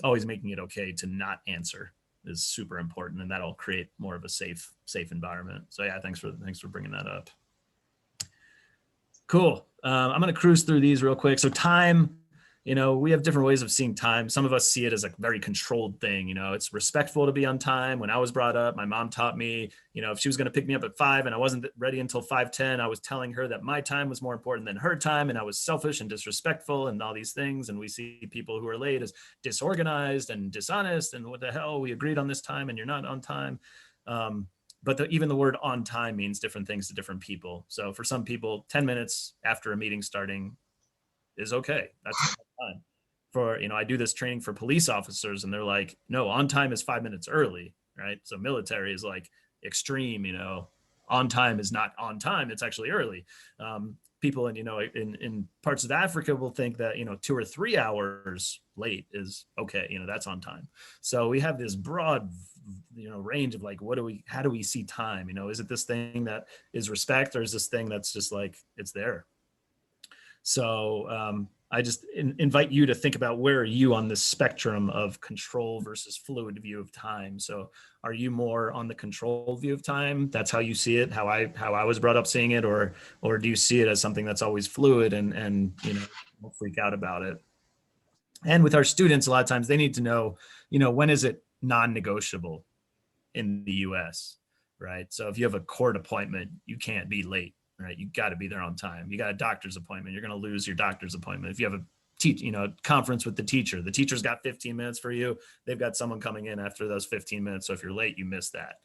always making it okay to not answer is super important, and that'll create more of a safe environment. So yeah, thanks for bringing that up. Cool. I'm going to cruise through these real quick. So time, we have different ways of seeing time. Some of us see it as a very controlled thing. It's respectful to be on time. When I was brought up, my mom taught me, if she was going to pick me up at 5 and I wasn't ready until 5:10, I was telling her that my time was more important than her time. And I was selfish and disrespectful and all these things. And we see people who are late as disorganized and dishonest. And what the hell, we agreed on this time and you're not on time. But even the word on time means different things to different people. So for some people, 10 minutes after a meeting starting is okay. That's time. For, I do this training for police officers and they're like, no, on time is 5 minutes early, right? So military is like extreme, on time is not on time. It's actually early. People in parts of Africa will think that, 2 or 3 hours late is okay. That's on time. So we have this broad, range of like, how do we see time? Is it this thing that is respect or is this thing that's just like, it's there? So I just invite you to think about where are you on this spectrum of control versus fluid view of time. So are you more on the control view of time? That's how you see it, how I was brought up seeing it, or do you see it as something that's always fluid and we'll freak out about it? And with our students, a lot of times they need to know, when is it non-negotiable in the US, right? So if you have a court appointment, you can't be late. Right, you got to be there on time. You got a doctor's appointment, you're going to lose your doctor's appointment. If you have a conference with the teacher's got 15 minutes for you. They've got someone coming in after those 15 minutes. So if you're late, you miss that.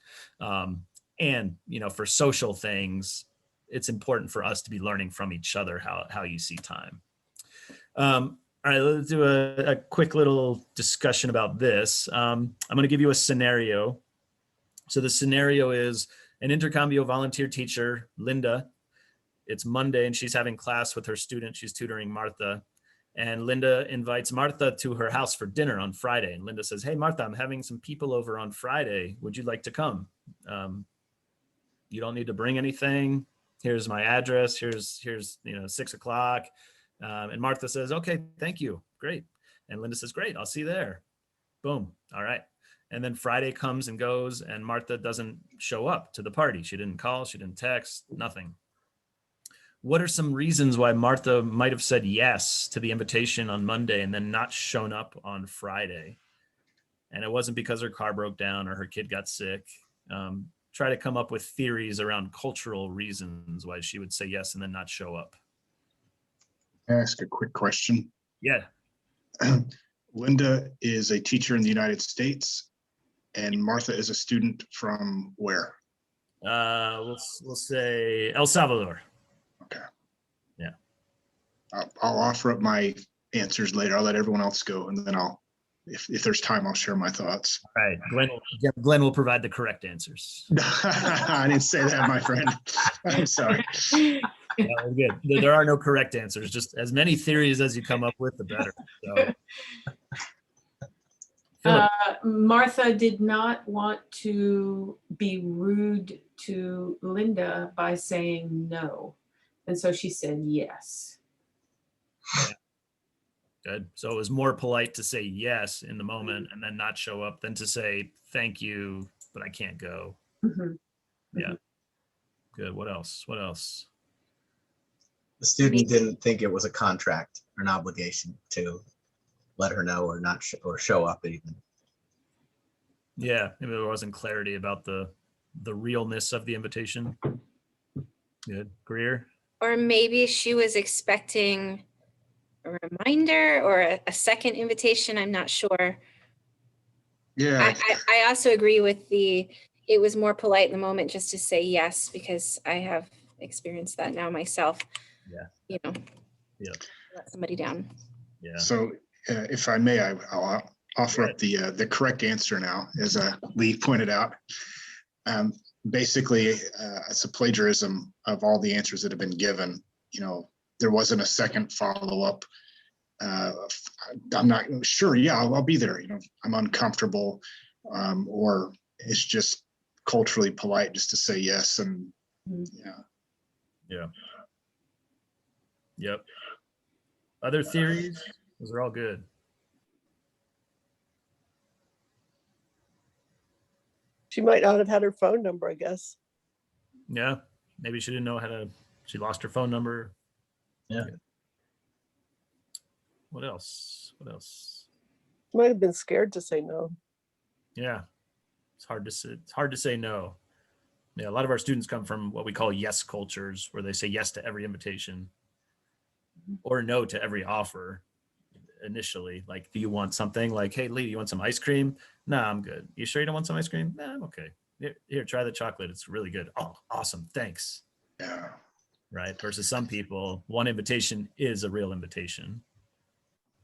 And for social things, it's important for us to be learning from each other how you see time. All right, let's do a quick little discussion about this. I'm going to give you a scenario. So the scenario is an intercambio volunteer teacher, Linda. It's Monday and she's having class with her student. She's tutoring Martha. And Linda invites Martha to her house for dinner on Friday. And Linda says, hey, Martha, I'm having some people over on Friday. Would you like to come? You don't need to bring anything. Here's my address. Here's 6 o'clock. And Martha says, okay, thank you. Great. And Linda says, great, I'll see you there. Boom. All right. And then Friday comes and goes and Martha doesn't show up to the party. She didn't call, she didn't text, nothing. What are some reasons why Martha might have said yes to the invitation on Monday and then not shown up on Friday? And it wasn't because her car broke down or her kid got sick. Try to come up with theories around cultural reasons why she would say yes and then not show up. Can I ask a quick question? Yeah. Linda is a teacher in the United States and Martha is a student from where? We'll say El Salvador. Okay. Yeah. I'll offer up my answers later. I'll let everyone else go, and then if there's time, I'll share my thoughts. All right. Glenn will provide the correct answers. I didn't say that, my friend. I'm sorry. No, good. There are no correct answers. Just as many theories as you come up with, the better. So. Martha did not want to be rude to Linda by saying no. And so she said yes. Yeah. Good. So it was more polite to say yes in the moment and then not show up than to say, thank you, but I can't go. Mm-hmm. Yeah. Mm-hmm. Good. What else? The student didn't think it was a contract or an obligation to let her know or not or show up even. Yeah. Maybe there wasn't clarity about the realness of the invitation. Good. Greer? Or maybe she was expecting a reminder or a second invitation. I'm not sure. Yeah. I also agree with it was more polite in the moment just to say yes, because I have experienced that now myself. Yeah. Yeah. Let somebody down. Yeah. So if I may, I'll offer up the correct answer now, as Lee pointed out. Basically, it's a plagiarism of all the answers that have been given. There wasn't a second follow-up. I'm not sure. Yeah, I'll be there. I'm uncomfortable, or it's just culturally polite just to say yes. And Yeah. Yep. Other theories? Those are all good. She might not have had her phone number, I guess. Yeah. Maybe she didn't know she lost her phone number. Yeah. What else? What else? She might have been scared to say no. Yeah. It's hard to say no. Yeah. A lot of our students come from what we call yes cultures, where they say yes to every invitation or no to every offer initially. Like, do you want something? Like, hey, Lee, you want some ice cream? No, I'm good. You sure you don't want some ice cream? Nah, I'm okay. Here, try the chocolate. It's really good. Oh, awesome. Thanks. yeah. Right. Versus some people, one invitation is a real invitation.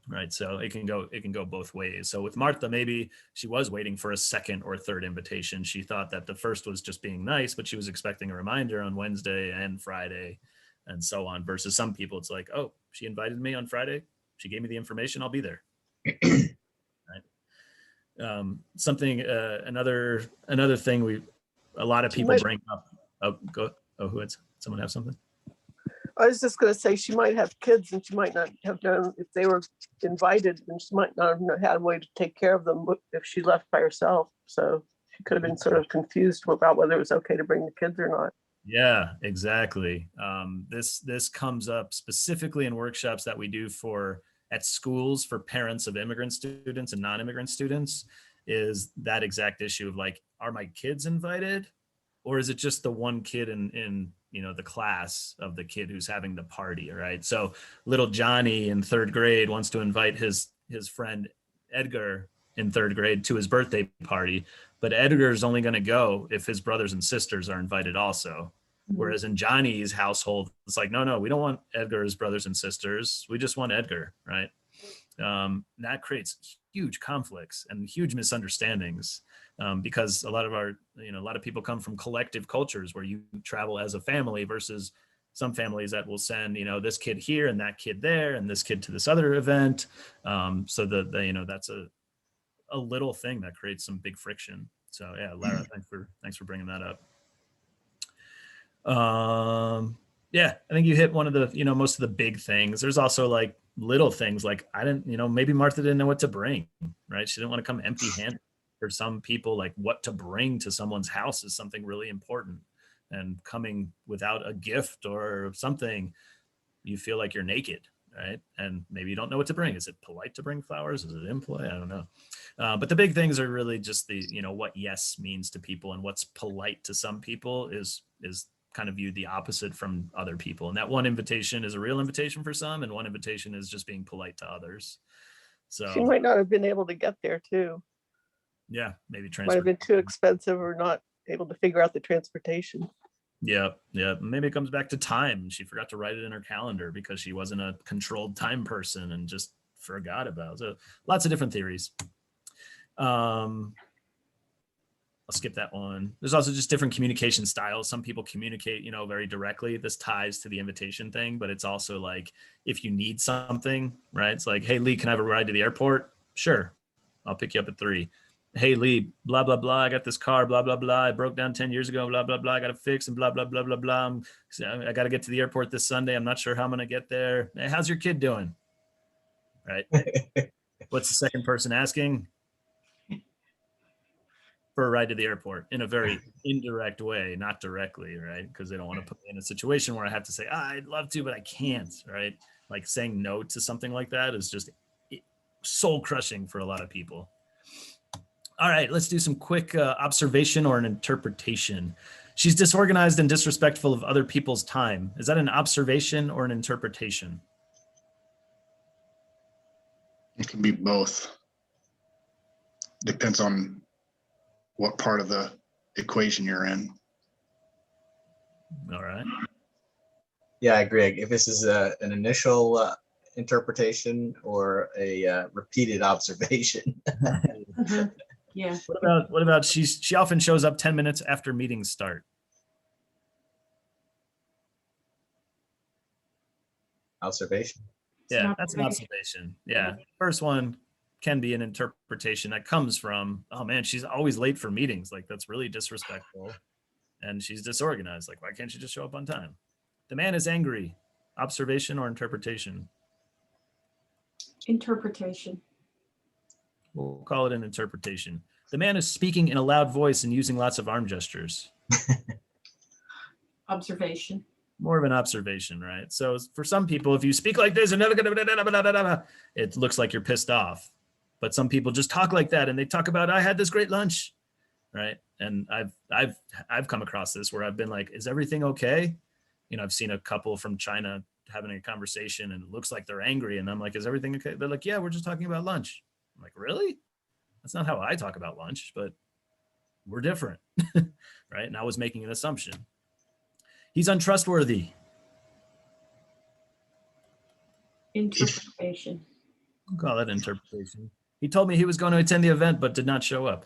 Right. So it can go both ways. So with Martha, maybe she was waiting for a second or third invitation. She thought that the first was just being nice, but she was expecting a reminder on Wednesday and Friday and so on. Versus some people, it's like, oh, she invited me on Friday. She gave me the information. I'll be there. Right. Another thing a lot of people bring up. Who had someone have something? I was just going to say she might have kids and she might not have known if they were invited, and she might not have had a way to take care of them if she left by herself. So she could have been sort of confused about whether it was okay to bring the kids or not. Yeah, exactly. This comes up specifically in workshops that we do at schools for parents of immigrant students and non-immigrant students, is that exact issue of like, are my kids invited? Or is it just the one kid in the class of the kid who's having the party, right? So little Johnny in 3rd grade wants to invite his friend Edgar in 3rd grade to his birthday party, but Edgar's only going to go if his brothers and sisters are invited also. Whereas in Johnny's household, it's like, no, we don't want Edgar's brothers and sisters. We just want Edgar, right? That creates huge conflicts and huge misunderstandings, because a lot of people come from collective cultures where you travel as a family versus some families that will send, this kid here and that kid there and this kid to this other event. So that's a little thing that creates some big friction. So yeah, Lara, thanks for bringing that up. Yeah, I think you hit one of the, most of the big things. There's also like little things like maybe Martha didn't know what to bring, right? She didn't want to come empty handed. For some people, like what to bring to someone's house is something really important, and coming without a gift or something, you feel like you're naked, right? And maybe you don't know what to bring. Is it polite to bring flowers? Is it impolite? I don't know. But the big things are really just what yes means to people, and what's polite to some people is kind of viewed the opposite from other people. And that one invitation is a real invitation for some, and one invitation is just being polite to others. So she might not have been able to get there too. Yeah, maybe might have been too expensive or not able to figure out the transportation. Yeah. Maybe it comes back to time. She forgot to write it in her calendar because she wasn't a controlled time person and just forgot about it. So lots of different theories. I'll skip that one. There's also just different communication styles. Some people communicate, very directly. This ties to the invitation thing, but it's also like, if you need something, right? It's like, hey, Lee, can I have a ride to the airport? Sure. I'll pick you up at 3. Hey, Lee, blah, blah, blah. I got this car, blah, blah, blah. I broke down 10 years ago, blah, blah, blah. I got to fix and blah, blah, blah, blah, blah. I got to get to the airport this Sunday. I'm not sure how I'm going to get there. Hey, how's your kid doing? Right. What's the second person asking? For a ride to the airport in a very indirect way, not directly, right? Because they don't want to put me in a situation where I have to say, I'd love to, but I can't, right? Like saying no to something like that is just soul crushing for a lot of people. All right, let's do some quick observation or an interpretation. She's disorganized and disrespectful of other people's time. Is that an observation or an interpretation? It can be both. Depends on what part of the equation you're in. All right. Yeah, I agree. If this is an initial interpretation or a repeated observation. Yeah. What about she often shows up 10 minutes after meetings start? Observation. Yeah, that's an observation. Yeah. First one can be an interpretation that comes from, oh man, she's always late for meetings. Like that's really disrespectful. And she's disorganized. Like, why can't she just show up on time? The man is angry. Observation or interpretation? Interpretation. We'll call it an interpretation. The man is speaking in a loud voice and using lots of arm gestures. Observation. More of an observation, right? So for some people, if you speak like this, it looks like you're pissed off. But some people just talk like that and they talk about, I had this great lunch, right? And I've come across this where I've been like, is everything okay? You know, I've seen a couple from China having a conversation and it looks like they're angry. And I'm like, is everything okay? They're like, yeah, we're just talking about lunch. I'm like, really? That's not how I talk about lunch, but we're different, right? And I was making an assumption. He's untrustworthy. Interpretation. We'll call that interpretation. He told me he was going to attend the event, but did not show up.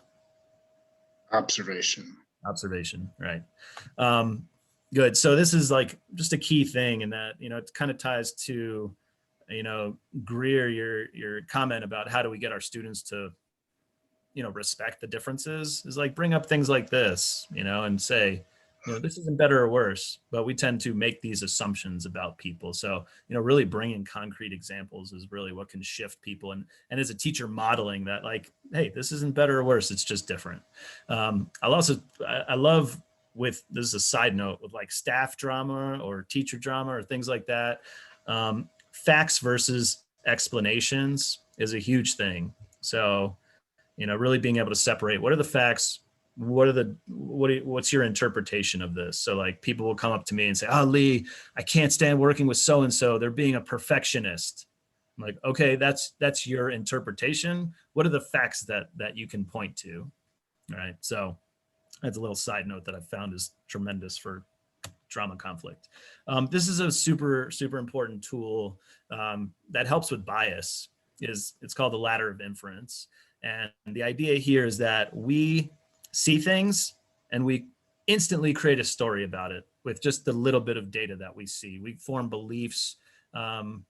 Observation. Observation, right. Good. So this is like just a key thing in that, you know, it kind of ties to, you know, Greer, your comment about how do we get our students to, you know, respect the differences is like bring up things like this, you know, and say, you know, this isn't better or worse, but we tend to make these assumptions about people. So, you know, really bringing concrete examples is really what can shift people. And as a teacher modeling that, like, hey, this isn't better or worse, it's just different. I love with, this is a side note, with like staff drama or teacher drama or things like that. Facts versus explanations is a huge thing. So, you know, really being able to separate what are the facts, what's your interpretation of this? So like people will come up to me and say, oh, Lee, I can't stand working with so-and-so. They're being a perfectionist. I'm like, okay, that's your interpretation. What are the facts that you can point to? All right. So that's a little side note that I've found is tremendous for trauma conflict. This is a super, super important tool that helps with bias. It's called the Ladder of Inference. And the idea here is that we see things and we instantly create a story about it with just the little bit of data that we see. We form beliefs,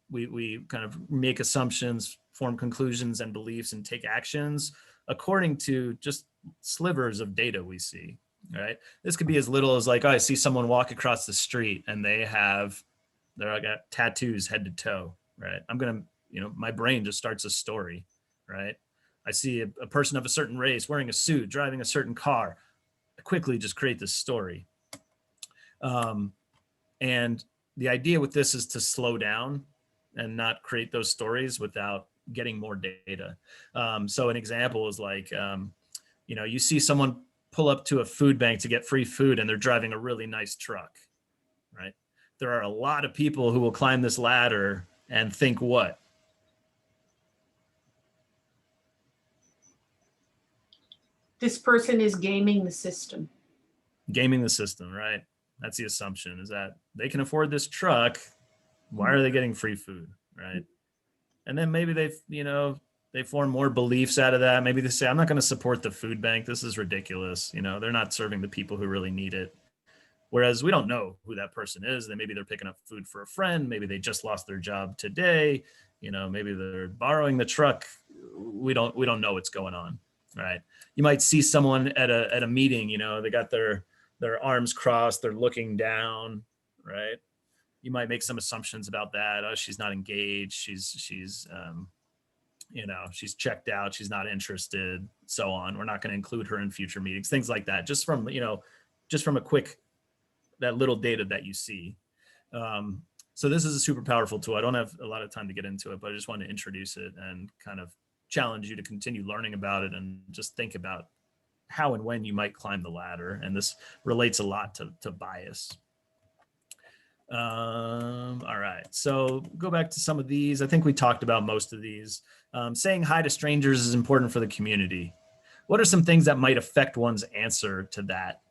we kind of make assumptions, form conclusions and beliefs and take actions according to just slivers of data we see, right? This could be as little as like, oh, I see someone walk across the street and they're got tattoos head to toe, right? I'm gonna, you know, my brain just starts a story, right? I see a person of a certain race wearing a suit, driving a certain car. I quickly just create this story. And the idea with this is to slow down and not create those stories without getting more data. So an example is like, you know, you see someone pull up to a food bank to get free food and they're driving a really nice truck, right? There are a lot of people who will climb this ladder and think what? This person is gaming the system. Gaming the system, right? That's the assumption, is that they can afford this truck. Why are they getting free food, right? And then maybe they form more beliefs out of that. Maybe they say, I'm not going to support the food bank. This is ridiculous. You know, they're not serving the people who really need it. Whereas we don't know who that person is. Maybe they're picking up food for a friend. Maybe they just lost their job today. You know, maybe they're borrowing the truck. We don't know what's going on, right? You might see someone at a meeting, you know, they got their arms crossed, they're looking down, right? You might make some assumptions about that. Oh, she's not engaged. She's you know, she's checked out. She's not interested, so on. We're not going to include her in future meetings, things like that. Just from a quick, that little data that you see. So this is a super powerful tool. I don't have a lot of time to get into it, but I just wanted to introduce it and kind of challenge you to continue learning about it and just think about how and when you might climb the ladder. And this relates a lot to bias. All right, so go back to some of these. I think we talked about most of these. Saying hi to strangers is important for the community. What are some things that might affect one's answer to that?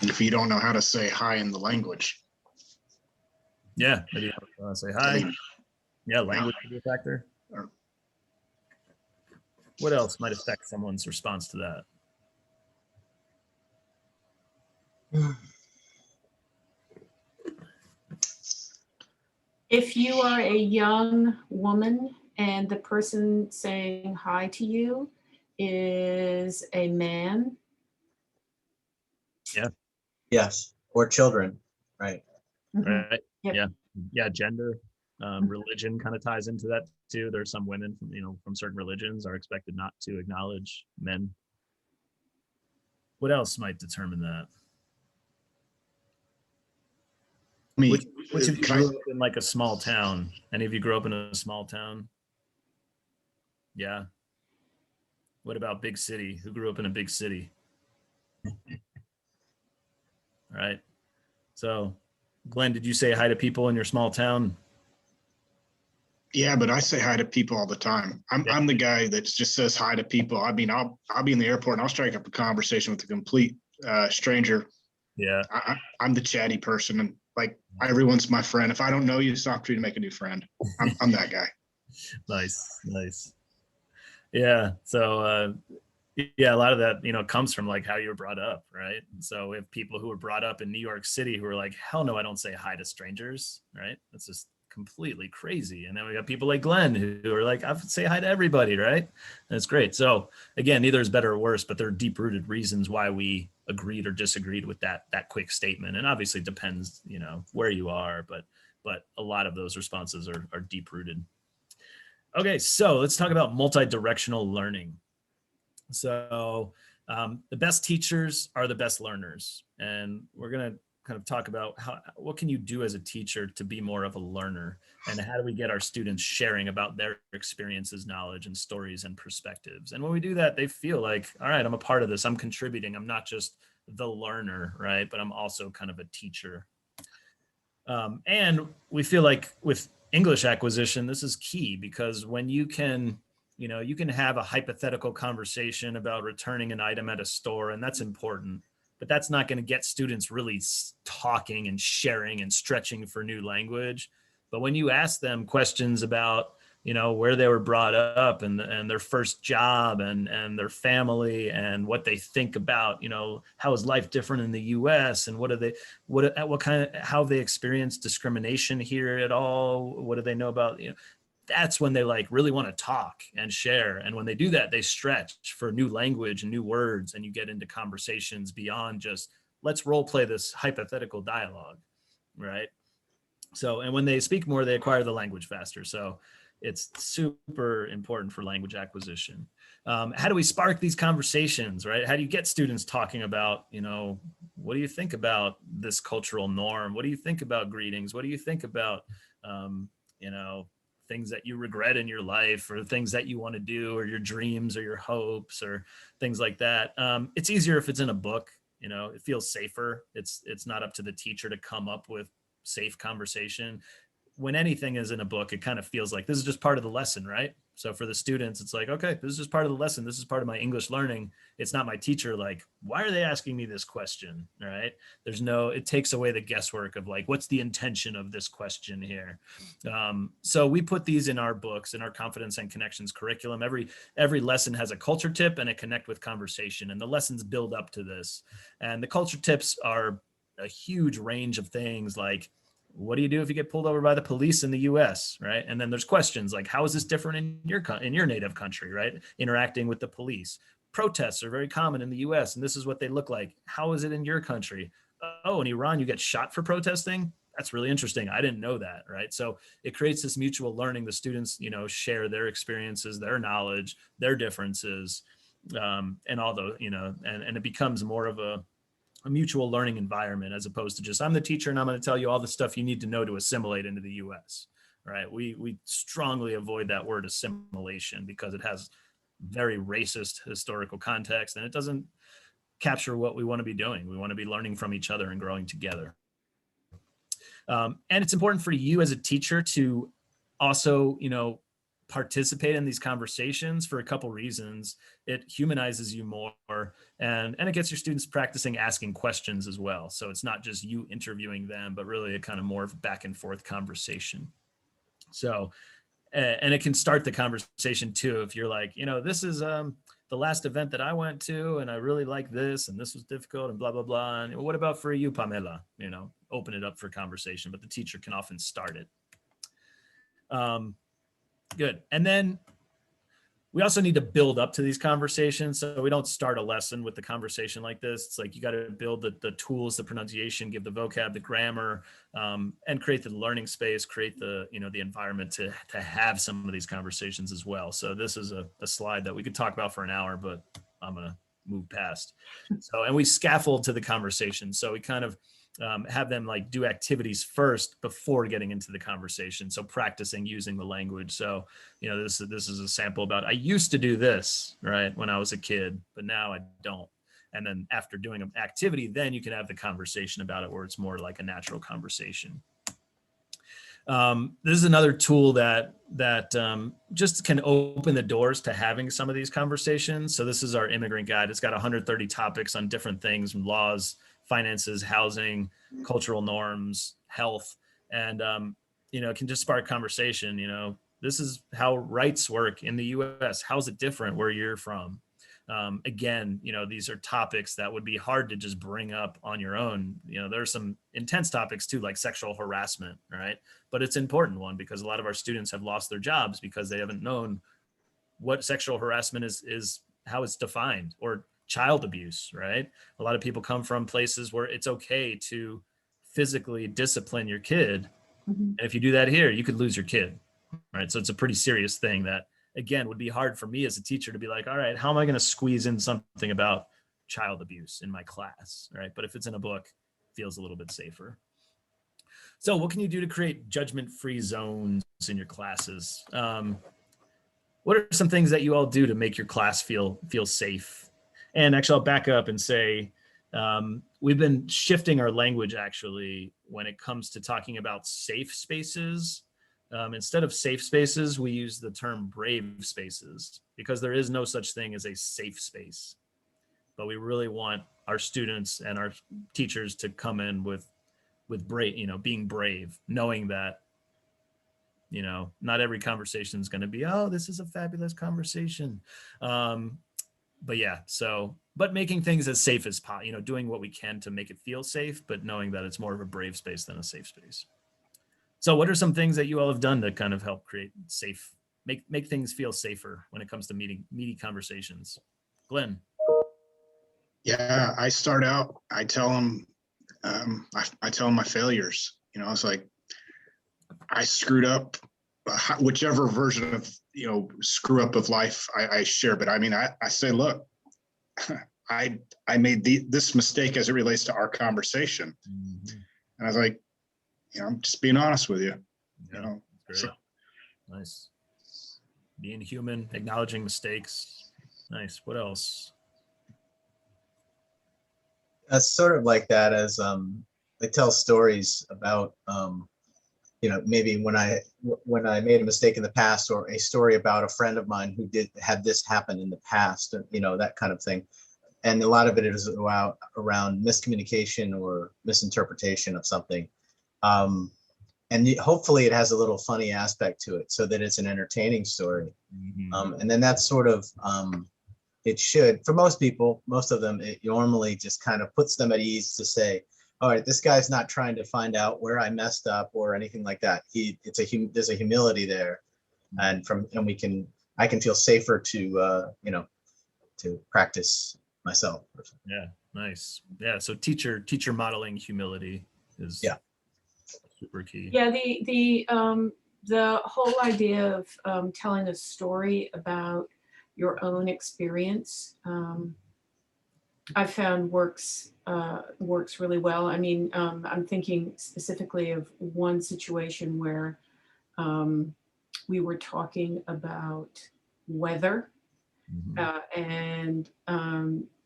If you don't know how to say hi in the language. Yeah, maybe you want to say hi. Yeah, language could be a factor. What else might affect someone's response to that? If you are a young woman and the person saying hi to you is a man, Yes, or children, right? Right. Yep. Yeah. Yeah. Gender, religion kind of ties into that too. There's some women from, from certain religions are expected not to acknowledge men. What else might determine that? Me, Which of you can I- grew up in like a small town? Any of you grew up in a small town? Yeah. What about big city? Who grew up in a big city? All right. So, Glenn, did you say hi to people in your small town? yeah, but I say hi to people all the time. Yeah. I'm the guy that just says hi to people. I mean, I'll be in the airport and I'll strike up a conversation with a complete stranger. Yeah. I'm the chatty person, and like everyone's my friend. If I don't know you, it's an opportunity to make a new friend. I'm that guy. Nice. Nice. Yeah. So, yeah, a lot of that, comes from like how you were brought up, right? So we have people who were brought up in New York City who are like, hell no, I don't say hi to strangers, right? That's just completely crazy. And then we got people like Glenn who are like, I say hi to everybody, right? And it's great. So again, neither is better or worse, but there are deep-rooted reasons why we agreed or disagreed with that quick statement. And obviously depends, where you are, but a lot of those responses are deep-rooted. Okay, so let's talk about multi-directional learning. So the best teachers are the best learners. And we're going to kind of talk about what can you do as a teacher to be more of a learner, and how do we get our students sharing about their experiences, knowledge, and stories and perspectives. And when we do that, they feel like, all right, I'm a part of this, I'm contributing, I'm not just the learner, right? But I'm also kind of a teacher. And we feel like with English acquisition, this is key, because when you can have a hypothetical conversation about returning an item at a store, and that's important, but that's not going to get students really talking and sharing and stretching for new language. But when you ask them questions about, where they were brought up, and their first job, and their family, and what they think about, how is life different in the US, and how they experience discrimination here at all? What do they know about, that's when they like really want to talk and share. And when they do that, they stretch for new language and new words, and you get into conversations beyond just let's role play this hypothetical dialogue, right? So, and when they speak more, they acquire the language faster. So it's super important for language acquisition. How do we spark these conversations, right? How do you get students talking about, what do you think about this cultural norm? What do you think about greetings? What do you think about, things that you regret in your life, or things that you want to do, or your dreams, or your hopes, or things like that? It's easier if it's in a book. It feels safer. It's not up to the teacher to come up with safe conversation. When anything is in a book, it kind of feels like this is just part of the lesson, right? So for the students, it's like, okay, this is just part of the lesson. This is part of my English learning. It's not my teacher like, why are they asking me this question, right? It takes away the guesswork of like, what's the intention of this question here? So we put these in our books, in our Competence and Connections curriculum. Every lesson has a culture tip and a connect with conversation, and the lessons build up to this. And the culture tips are a huge range of things like, what do you do if you get pulled over by the police in the US, right? And then there's questions like, how is this different in your native country, right? Interacting with the police. Protests are very common in the US, and this is what they look like. How is it in your country? Oh, in Iran, you get shot for protesting? That's really interesting. I didn't know that, right? So it creates this mutual learning. The students, share their experiences, their knowledge, their differences, and all the, and it becomes more of a mutual learning environment, as opposed to just, I'm the teacher and I'm going to tell you all the stuff you need to know to assimilate into the US, right? We strongly avoid that word assimilation, because it has very racist historical context, and it doesn't capture what we want to be doing. We want to be learning from each other and growing together. And it's important for you as a teacher to also, participate in these conversations for a couple reasons. It humanizes you more, and it gets your students practicing asking questions as well. So it's not just you interviewing them, but really a kind of more back and forth conversation. So, and it can start the conversation too. If you're like, this is the last event that I went to, and I really like this, and this was difficult, and blah, blah, blah. And what about for you, Pamela? Open it up for conversation, but the teacher can often start it. Good. And then we also need to build up to these conversations. So we don't start a lesson with the conversation like this. It's like you got to build the tools, the pronunciation, give the vocab, the grammar, and create the learning space, create the, the environment to have some of these conversations as well. So this is a slide that we could talk about for an hour, but I'm going to move past. So, and we scaffold to the conversation. So we kind of have them like do activities first before getting into the conversation. So practicing using the language. So, this is a sample about, I used to do this, right, when I was a kid, but now I don't. And then after doing an activity, then you can have the conversation about it where it's more like a natural conversation. This is another tool that just can open the doors to having some of these conversations. So this is our immigrant guide. It's got 130 topics on different things, from laws, finances, housing, cultural norms, health, and it can just spark conversation. This is how rights work in the US. How's it different where you're from? Again, these are topics that would be hard to just bring up on your own. There's some intense topics too, like sexual harassment, right? But it's an important one because a lot of our students have lost their jobs because they haven't known what sexual harassment is, how it's defined, or child abuse, right? A lot of people come from places where it's okay to physically discipline your kid. And if you do that here, you could lose your kid, right? So it's a pretty serious thing that, again, would be hard for me as a teacher to be like, all right, how am I going to squeeze in something about child abuse in my class, right? But if it's in a book, it feels a little bit safer. So what can you do to create judgment-free zones in your classes? What are some things that you all do to make your class feel safe? And actually, I'll back up and say, we've been shifting our language actually when it comes to talking about safe spaces. Instead of safe spaces, we use the term brave spaces because there is no such thing as a safe space. But we really want our students and our teachers to come in with brave, being brave, knowing that, not every conversation is going to be, oh, this is a fabulous conversation. But yeah, but making things as safe as possible, doing what we can to make it feel safe, but knowing that it's more of a brave space than a safe space. So what are some things that you all have done to kind of help create safe, make things feel safer when it comes to meaty conversations? Glenn. Yeah, I start out, I tell them, I tell them my failures. It's like, I screwed up, whichever version of, screw up of life I share. But I mean, I say, look, I made this mistake as it relates to our conversation. And I was like, I'm just being honest with you. Yeah, great. Nice. Being human, acknowledging mistakes. Nice. What else? That's sort of like that as I tell stories about maybe when I made a mistake in the past, or a story about a friend of mine who had this happen in the past, that kind of thing. And a lot of it is around miscommunication or misinterpretation of something. And hopefully it has a little funny aspect to it so that it's an entertaining story. And then that's sort of, it should, for most people, most of them, it normally just kind of puts them at ease to say, all right, this guy's not trying to find out where I messed up or anything like that. There's a humility there, and I can feel safer to practice myself. Yeah, nice. Yeah, so teacher modeling humility is super key. Yeah, the whole idea of telling a story about your own experience, I found works really well. I mean, I'm thinking specifically of one situation where we were talking about weather, and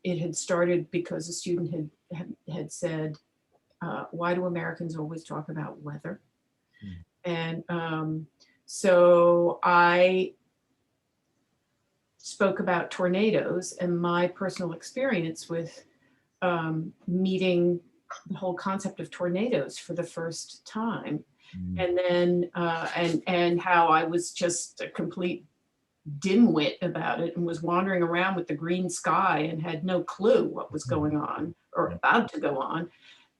it had started because a student had said, why do Americans always talk about weather? And so I spoke about tornadoes and my personal experience with meeting the whole concept of tornadoes for the first time. And then and how I was just a complete dimwit about it and was wandering around with the green sky and had no clue what was going on or about to go on.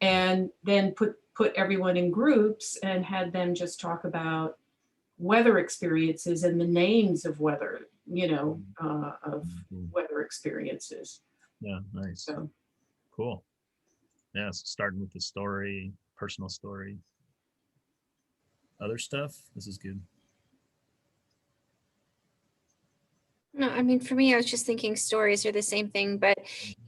And then put everyone in groups and had them just talk about weather experiences and the names of weather, of weather experiences. Yeah, nice. So Cool. Yeah, so starting with the story, personal story. Other stuff, this is good. No, I mean, for me, I was just thinking stories are the same thing, but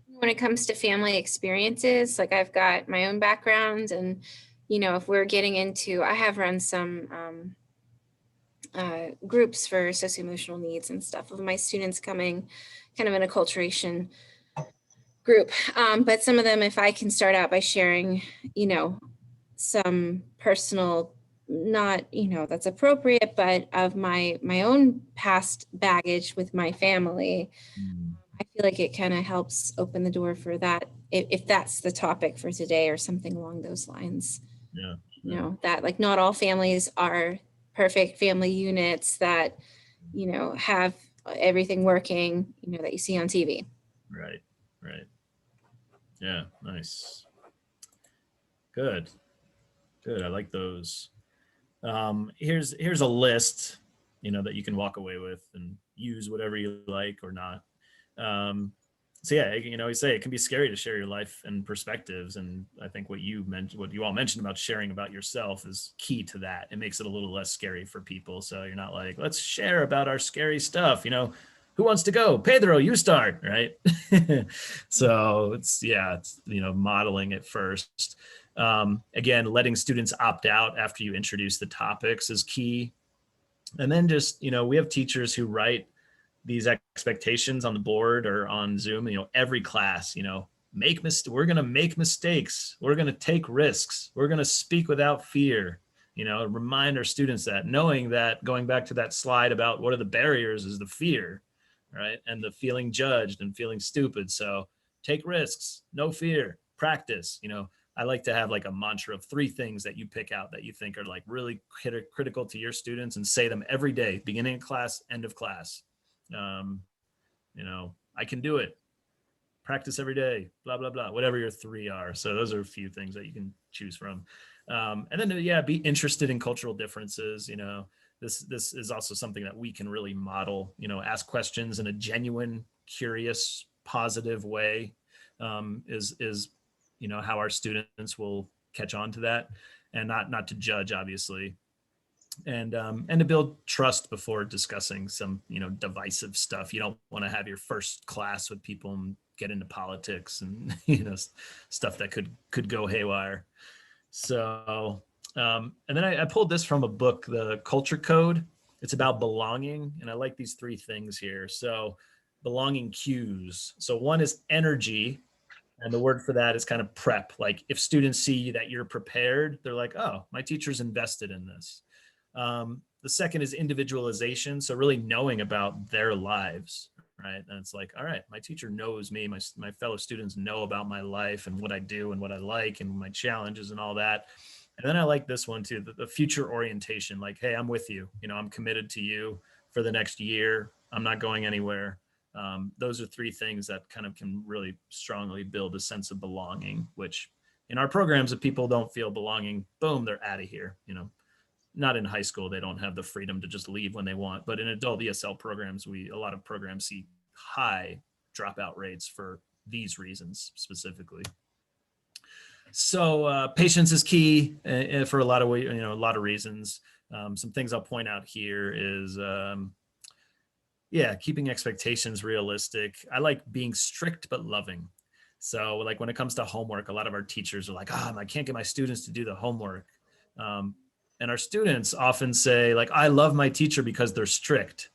when it comes to family experiences, like I've got my own background and, if we're getting into, I have run some groups for socio-emotional needs and stuff of my students coming kind of in a acculturation group. But some of them, if I can start out by sharing, some personal, not, that's appropriate, but of my own past baggage with my family, I feel like it kind of helps open the door for that, if that's the topic for today or something along those lines. Yeah. That like not all families are perfect family units that, have everything working, that you see on TV. Right. Yeah, nice. Good. I like those. Here's a list, that you can walk away with and use whatever you like or not. So yeah, we say it can be scary to share your life and perspectives. And I think what you all mentioned about sharing about yourself is key to that. It makes it a little less scary for people. So you're not like, let's share about our scary stuff. Who wants to go? Pedro, you start, right? So it's modeling it first. Again, letting students opt out after you introduce the topics is key. And then just, we have teachers who write these expectations on the board or on Zoom, every class, we're going to make mistakes. We're going to take risks. We're going to speak without fear, remind our students that, knowing that, going back to that slide about what are the barriers is the fear, right? And the feeling judged and feeling stupid. So take risks, no fear, practice. I like to have like a mantra of 3 things that you pick out that you think are like really critical to your students and say them every day, beginning of class, end of class. I can do it. Practice every day, blah, blah, blah, whatever your 3 are. So those are a few things that you can choose from. And then, be interested in cultural differences. This is also something that we can really model, ask questions in a genuine, curious, positive way, is how our students will catch on to that, and not to judge, obviously. And to build trust before discussing some, divisive stuff. You don't want to have your first class with people and get into politics and, stuff that could go haywire. So, and then I pulled this from a book, The Culture Code. It's about belonging. And I like these 3 things here. So belonging cues. So one is energy. And the word for that is kind of prep. Like if students see that you're prepared, they're like, oh, my teacher's invested in this. The second is individualization. So really knowing about their lives, right? And it's like, all right, my teacher knows me, my fellow students know about my life and what I do and what I like and my challenges and all that. And then I like this one too, the future orientation, like, hey, I'm with you, I'm committed to you for the next year. I'm not going anywhere. Those are 3 things that kind of can really strongly build a sense of belonging, which in our programs, if people don't feel belonging, boom, they're out of here, Not in high school, they don't have the freedom to just leave when they want. But in adult ESL programs, a lot of programs see high dropout rates for these reasons specifically. So patience is key for a lot of reasons. Some things I'll point out here is, keeping expectations realistic. I like being strict but loving. So like when it comes to homework, a lot of our teachers are like, I can't get my students to do the homework. And our students often say, like, I love my teacher because they're strict,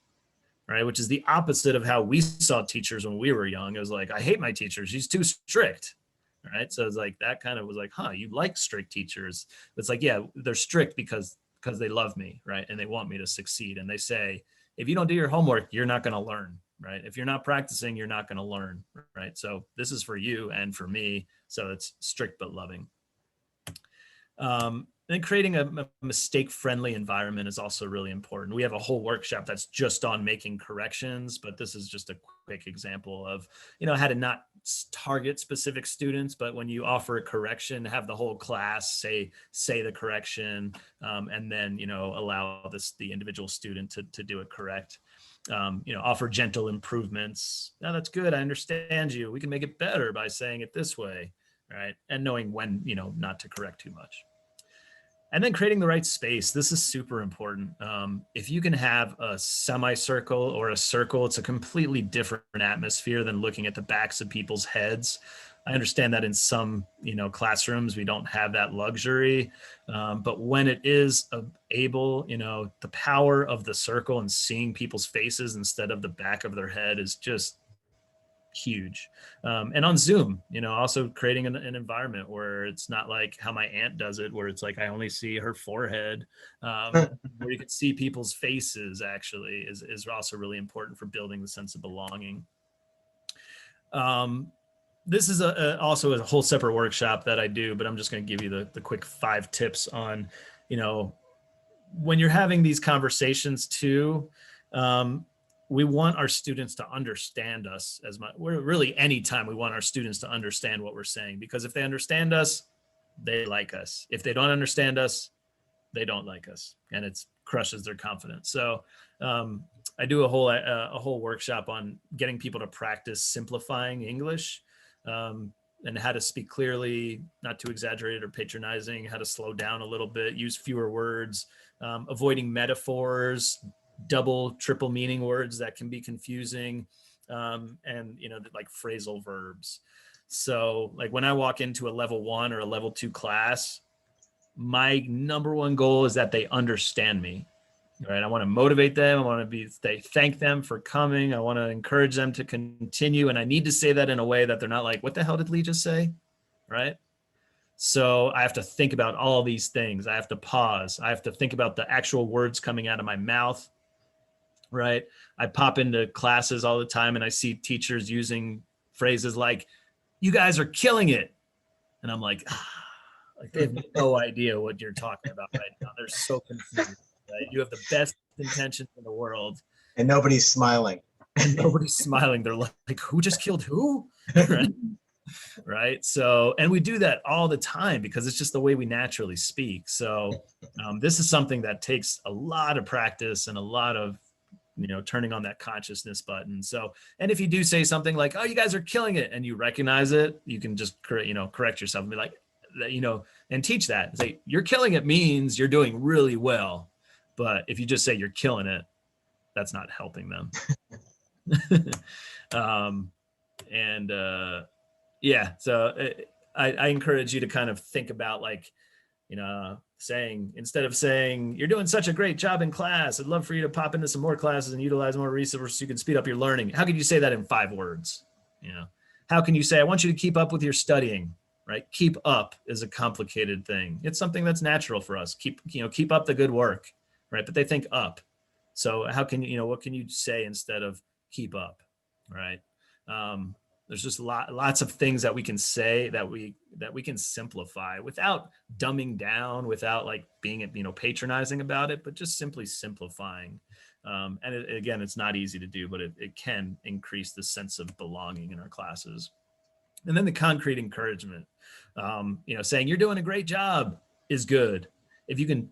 right? Which is the opposite of how we saw teachers when we were young. It was like, I hate my teacher. She's too strict, right? So it's like, that kind of was like, you like strict teachers. It's like, yeah, they're strict because they love me, right? And they want me to succeed. And they say, if you don't do your homework, you're not going to learn, right? If you're not practicing, you're not going to learn, right? So this is for you and for me. So it's strict but loving. And creating a mistake-friendly environment is also really important. We have a whole workshop that's just on making corrections, but this is just a quick example of, how to not target specific students, but when you offer a correction, have the whole class say the correction, and then, you know, allow the individual student to do it correct. You know, offer gentle improvements. Now that's good. I understand you. We can make it better by saying it this way, right? And knowing when, you know, not to correct too much. And then creating the right space. This is super important. If you can have a semicircle or a circle, it's a completely different atmosphere than looking at the backs of people's heads. I understand that in some, you know, classrooms, we don't have that luxury. But when it is able, you know, the power of the circle and seeing people's faces instead of the back of their head is just huge. And on Zoom, you know, also creating an environment where it's not like how my aunt does it, where it's like I only see her forehead, where you can see people's faces actually is also really important for building the sense of belonging. This is also a whole separate workshop that I do, but I'm just going to give you the quick 5 tips on, you know, when you're having these conversations too, we want our students to understand us as much. We're really, anytime we want our students to understand what we're saying, because if they understand us, they like us. If they don't understand us, they don't like us, and it crushes their confidence. So I do a whole workshop on getting people to practice simplifying English, and how to speak clearly, not too exaggerated or patronizing, how to slow down a little bit, use fewer words, avoiding metaphors, double, triple meaning words that can be confusing, and, you know, like phrasal verbs. So like when I walk into a level 1 or a level 2 class, my number one goal is that they understand me, right? I want to motivate them. I want to thank them for coming. I want to encourage them to continue. And I need to say that in a way that they're not like, what the hell did Lee just say? Right? So I have to think about all these things. I have to pause. I have to think about the actual words coming out of my mouth, right? I pop into classes all the time and I see teachers using phrases like, you guys are killing it. And I'm like they have no idea what you're talking about right now. They're so confused, right? You have the best intentions in the world. And nobody's smiling. And nobody's smiling. They're like, who just killed who? Right? Right. So, and we do that all the time because it's just the way we naturally speak. So this is something that takes a lot of practice and a lot of, you know, turning on that consciousness button. So, and if you do say something like, oh, you guys are killing it, and you recognize it, you can just, you know, correct yourself and be like, you know, and teach that. Say, you're killing it means you're doing really well. But if you just say you're killing it, that's not helping them. Yeah, so I encourage you to kind of think about, like, you know, saying, instead of saying, you're doing such a great job in class, I'd love for you to pop into some more classes and utilize more resources so you can speed up your learning. How could you say that in 5 words? You know, how can you say, I want you to keep up with your studying, right? Keep up is a complicated thing. It's something that's natural for us. Keep up the good work, right? But they think up. So how can you, what can you say instead of keep up, right? There's just lots of things that we can say that we can simplify without dumbing down, without like being, patronizing about it, but just simply simplifying. And again, it's not easy to do, but it can increase the sense of belonging in our classes. And then the concrete encouragement, saying you're doing a great job is good. If you can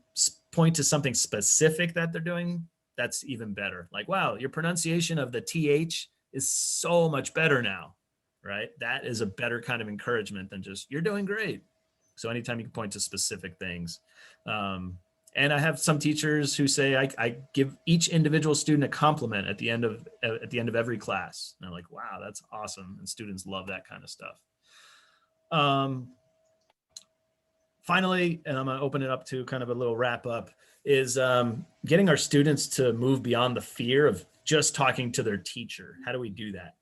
point to something specific that they're doing, that's even better. Like, wow, your pronunciation of the TH is so much better now, right? That is a better kind of encouragement than just, you're doing great. So anytime you can point to specific things. And I have some teachers who say, I give each individual student a compliment at the end of every class. And I'm like, wow, that's awesome. And students love that kind of stuff. Finally, and I'm gonna open it up to kind of a little wrap up, is getting our students to move beyond the fear of just talking to their teacher. How do we do that?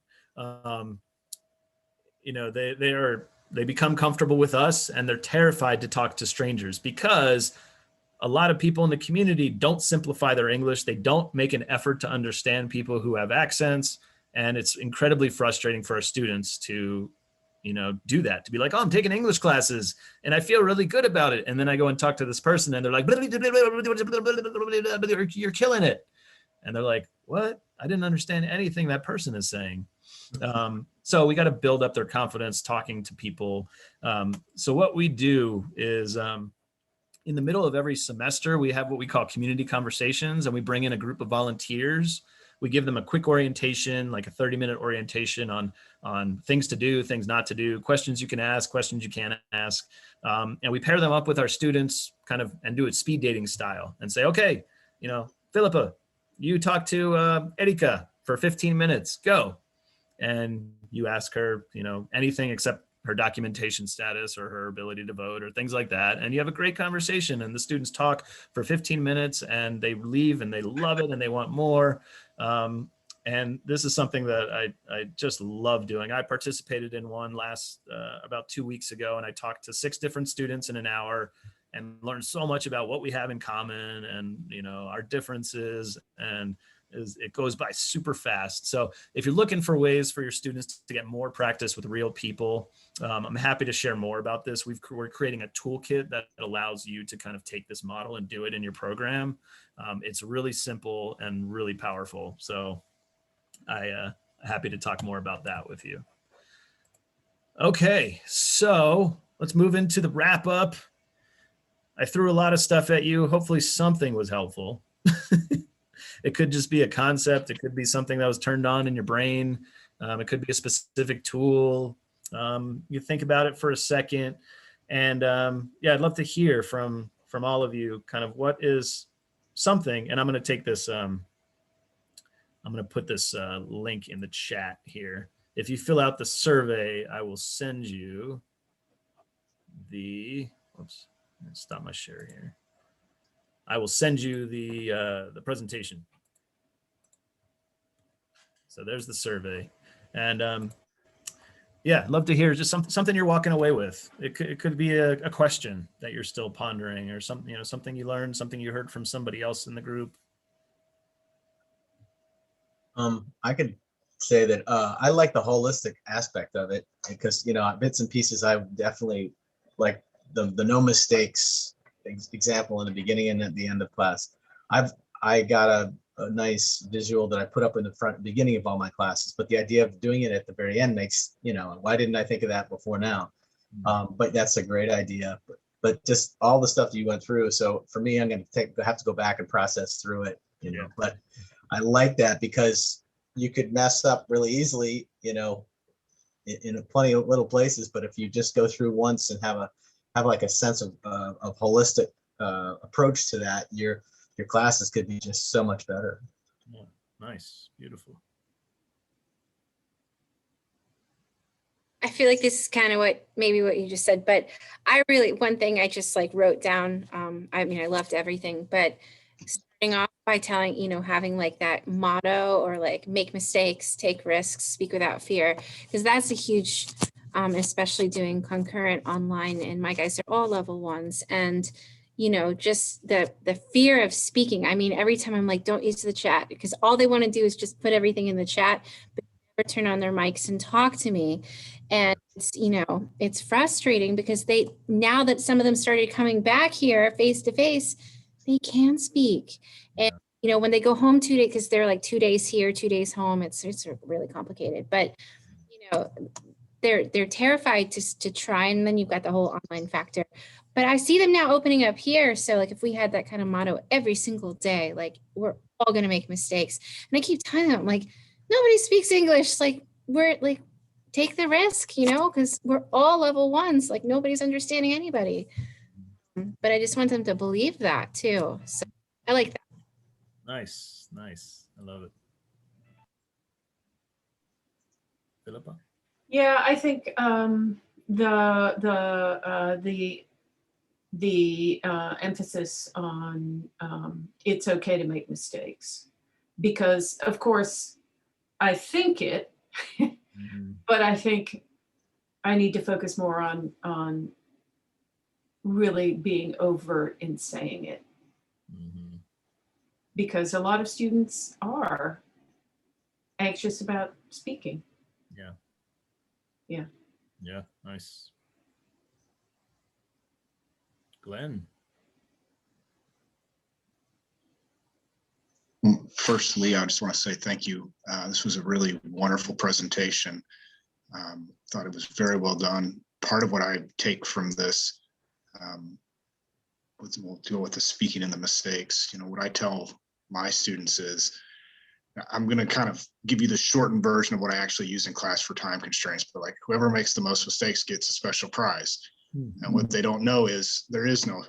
They become comfortable with us and they're terrified to talk to strangers because a lot of people in the community don't simplify their English. They don't make an effort to understand people who have accents. And it's incredibly frustrating for our students to, do that, to be like, oh, I'm taking English classes and I feel really good about it. And then I go and talk to this person and they're like, you're killing it. And they're like, what? I didn't understand anything that person is saying. So we got to build up their confidence talking to people. So what we do is in the middle of every semester, we have what we call community conversations, and we bring in a group of volunteers. We give them a quick orientation, like a 30-minute orientation on things to do, things not to do, questions you can ask, questions you can't ask. And we pair them up with our students and do it speed dating style and say, okay, Philippa, you talk to Erika for 15 minutes, go. And you ask her, anything except her documentation status or her ability to vote or things like that. And you have a great conversation, and the students talk for 15 minutes and they leave and they love it and they want more. And this is something that I just love doing. I participated in one about 2 weeks ago, and I talked to 6 different students in an hour and learned so much about what we have in common and, our differences, and it goes by super fast. So if you're looking for ways for your students to get more practice with real people, I'm happy to share more about this. We're creating a toolkit that allows you to kind of take this model and do it in your program. It's really simple and really powerful. So I'm happy to talk more about that with you. Okay, so let's move into the wrap up. I threw a lot of stuff at you. Hopefully something was helpful. It could just be a concept. It could be something that was turned on in your brain. It could be a specific tool. You think about it for a second. And I'd love to hear from all of you kind of what is something, and I'm going to take this, I'm going to put this link in the chat here. If you fill out the survey, I will send you oops, let's stop my share here. I will send you the presentation. So there's the survey. And I'd love to hear just something you're walking away with. It could be a question that you're still pondering, or something, something you learned, something you heard from somebody else in the group. I could say that I like the holistic aspect of it, because bits and pieces. I definitely like the no mistakes example in the beginning and at the end of class. I got a nice visual that I put up in the beginning of all my classes, but the idea of doing it at the very end makes, why didn't I think of that before now? But that's a great idea. But just all the stuff that you went through. So for me, I'm going to have to go back and process through it, but I like that, because you could mess up really easily, in plenty of little places. But if you just go through once and have like a sense of holistic approach to that, your classes could be just so much better. Yeah, nice, beautiful. I feel like this is kind of what you just said, but one thing I just wrote down, I loved everything, but starting off by telling, having that motto, or make mistakes, take risks, speak without fear, because that's a huge, especially doing concurrent online, and my guys are all level 1s, and just the fear of speaking. I mean, every time I'm like, don't use the chat, because all they want to do is just put everything in the chat, but never turn on their mics and talk to me. And it's frustrating, because now that some of them started coming back here face to face, they can speak. And when they go home 2 days, because they're 2 days here, 2 days home, it's really complicated. But they're terrified to try, and then you've got the whole online factor. But I see them now opening up here. So if we had that kind of motto every single day, we're all going to make mistakes. And I keep telling them, nobody speaks English. We're take the risk, because we're all level 1s. Nobody's understanding anybody. But I just want them to believe that too. So I like that. Nice. I love it. Philippa? Yeah, I think the emphasis on it's okay to make mistakes, because of course I think it, but I think I need to focus more on really being overt in saying it, because a lot of students are anxious about speaking. Yeah, nice. Glenn? First, Lee, I just want to say thank you. This was a really wonderful presentation. Thought it was very well done. Part of what I take from this, we'll deal with the speaking and the mistakes. You know, what I tell my students is, I'm going to kind of give you the shortened version of what I actually use in class for time constraints, but like whoever makes the most mistakes gets a special prize. And what they don't know is there is no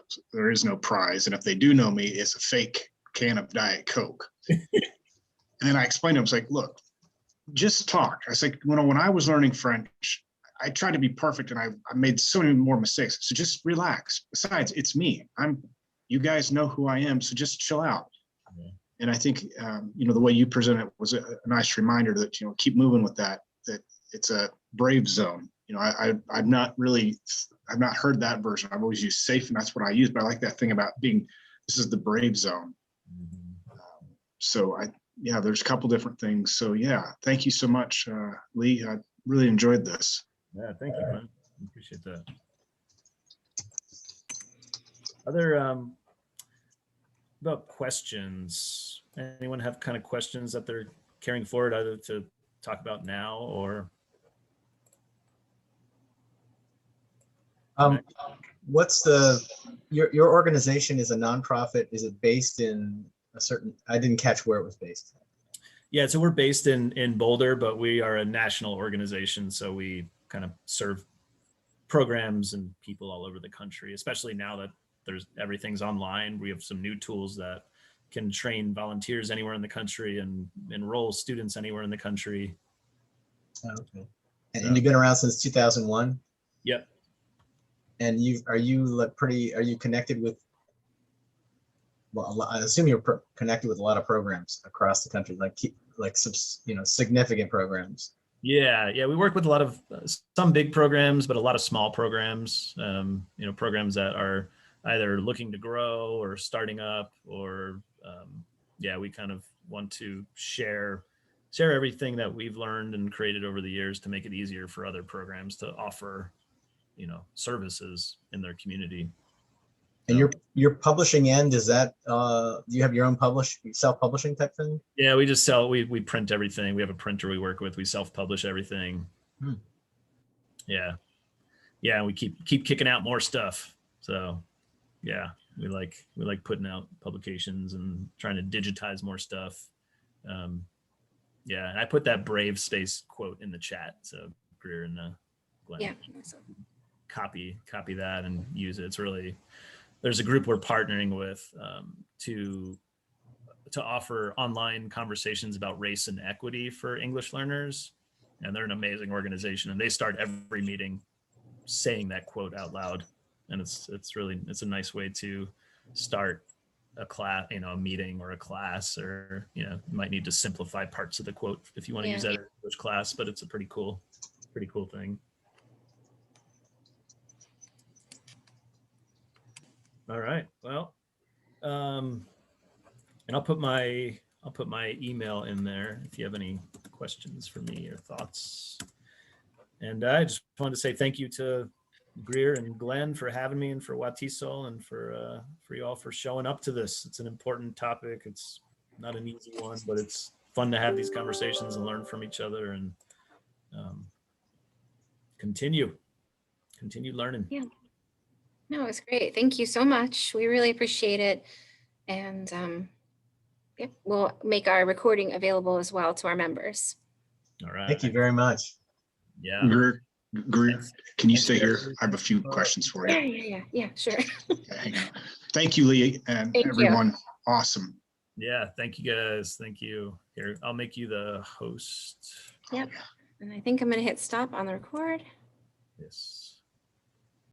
prize. And if they do know me, it's a fake can of Diet Coke. And then I explained to them, it's like, look, just talk. I said, when I was learning French, I tried to be perfect and I made so many more mistakes. So just relax. Besides, it's me. You guys know who I am. So just chill out. Yeah. And I think, the way you present it was a nice reminder that, keep moving with that it's a brave zone. I've not heard that version. I've always used safe, and that's what I use, but I like that thing about this is the brave zone. So there's a couple different things. So yeah, thank you so much, Lee. I really enjoyed this. Yeah, thank you, man. I appreciate that. Other about questions? Anyone have kind of questions that they're carrying forward, either to talk about now or? What's your organization is a nonprofit? Is it based in a certain? I didn't catch where it was based. Yeah, so we're based in Boulder, but we are a national organization, so we kind of serve programs and people all over the country, especially now that everything's online. We have some new tools that can train volunteers anywhere in the country and enroll students anywhere in the country. Okay. And you've been around since 2001? Yep. And are you connected with, well, I assume you're connected with a lot of programs across the country, like some, significant programs. Yeah. We work with a lot of some big programs, but a lot of small programs, programs that are either looking to grow or starting up, or we kind of want to share everything that we've learned and created over the years to make it easier for other programs to offer, services in their community. And your publishing end, is that, do you have your own self-publishing type thing? Yeah, we just we print everything. We have a printer we work with. We self-publish everything. Yeah. We keep kicking out more stuff. So yeah, we like putting out publications and trying to digitize more stuff. And I put that brave space quote in the chat. So Greer and Glenn. Yeah. Copy that and use it. It's really, there's a group we're partnering with to offer online conversations about race and equity for English learners. And they're an amazing organization, and they start every meeting saying that quote out loud. And it's a nice way to start a class, a meeting or a class, or, you might need to simplify parts of the quote if you want to use that in English class, but it's a pretty cool thing. All right. Well, and I'll put my email in there if you have any questions for me or thoughts. And I just wanted to say thank you to Greer and Glenn for having me, and for WATESOL, and for you all for showing up to this. It's an important topic. It's not an easy one, but it's fun to have these conversations and learn from each other, and continue learning. Yeah. No, it's great. Thank you so much. We really appreciate it. And we'll make our recording available as well to our members. All right. Thank you very much. Yeah. Greer, can you stay here? I have a few questions for you. Yeah, sure. Okay, hang on. Thank you, Lee, and Thank everyone. You. Awesome. Yeah, thank you guys. Thank you. Here, I'll make you the host. Yep. And I think I'm going to hit stop on the record. Yes.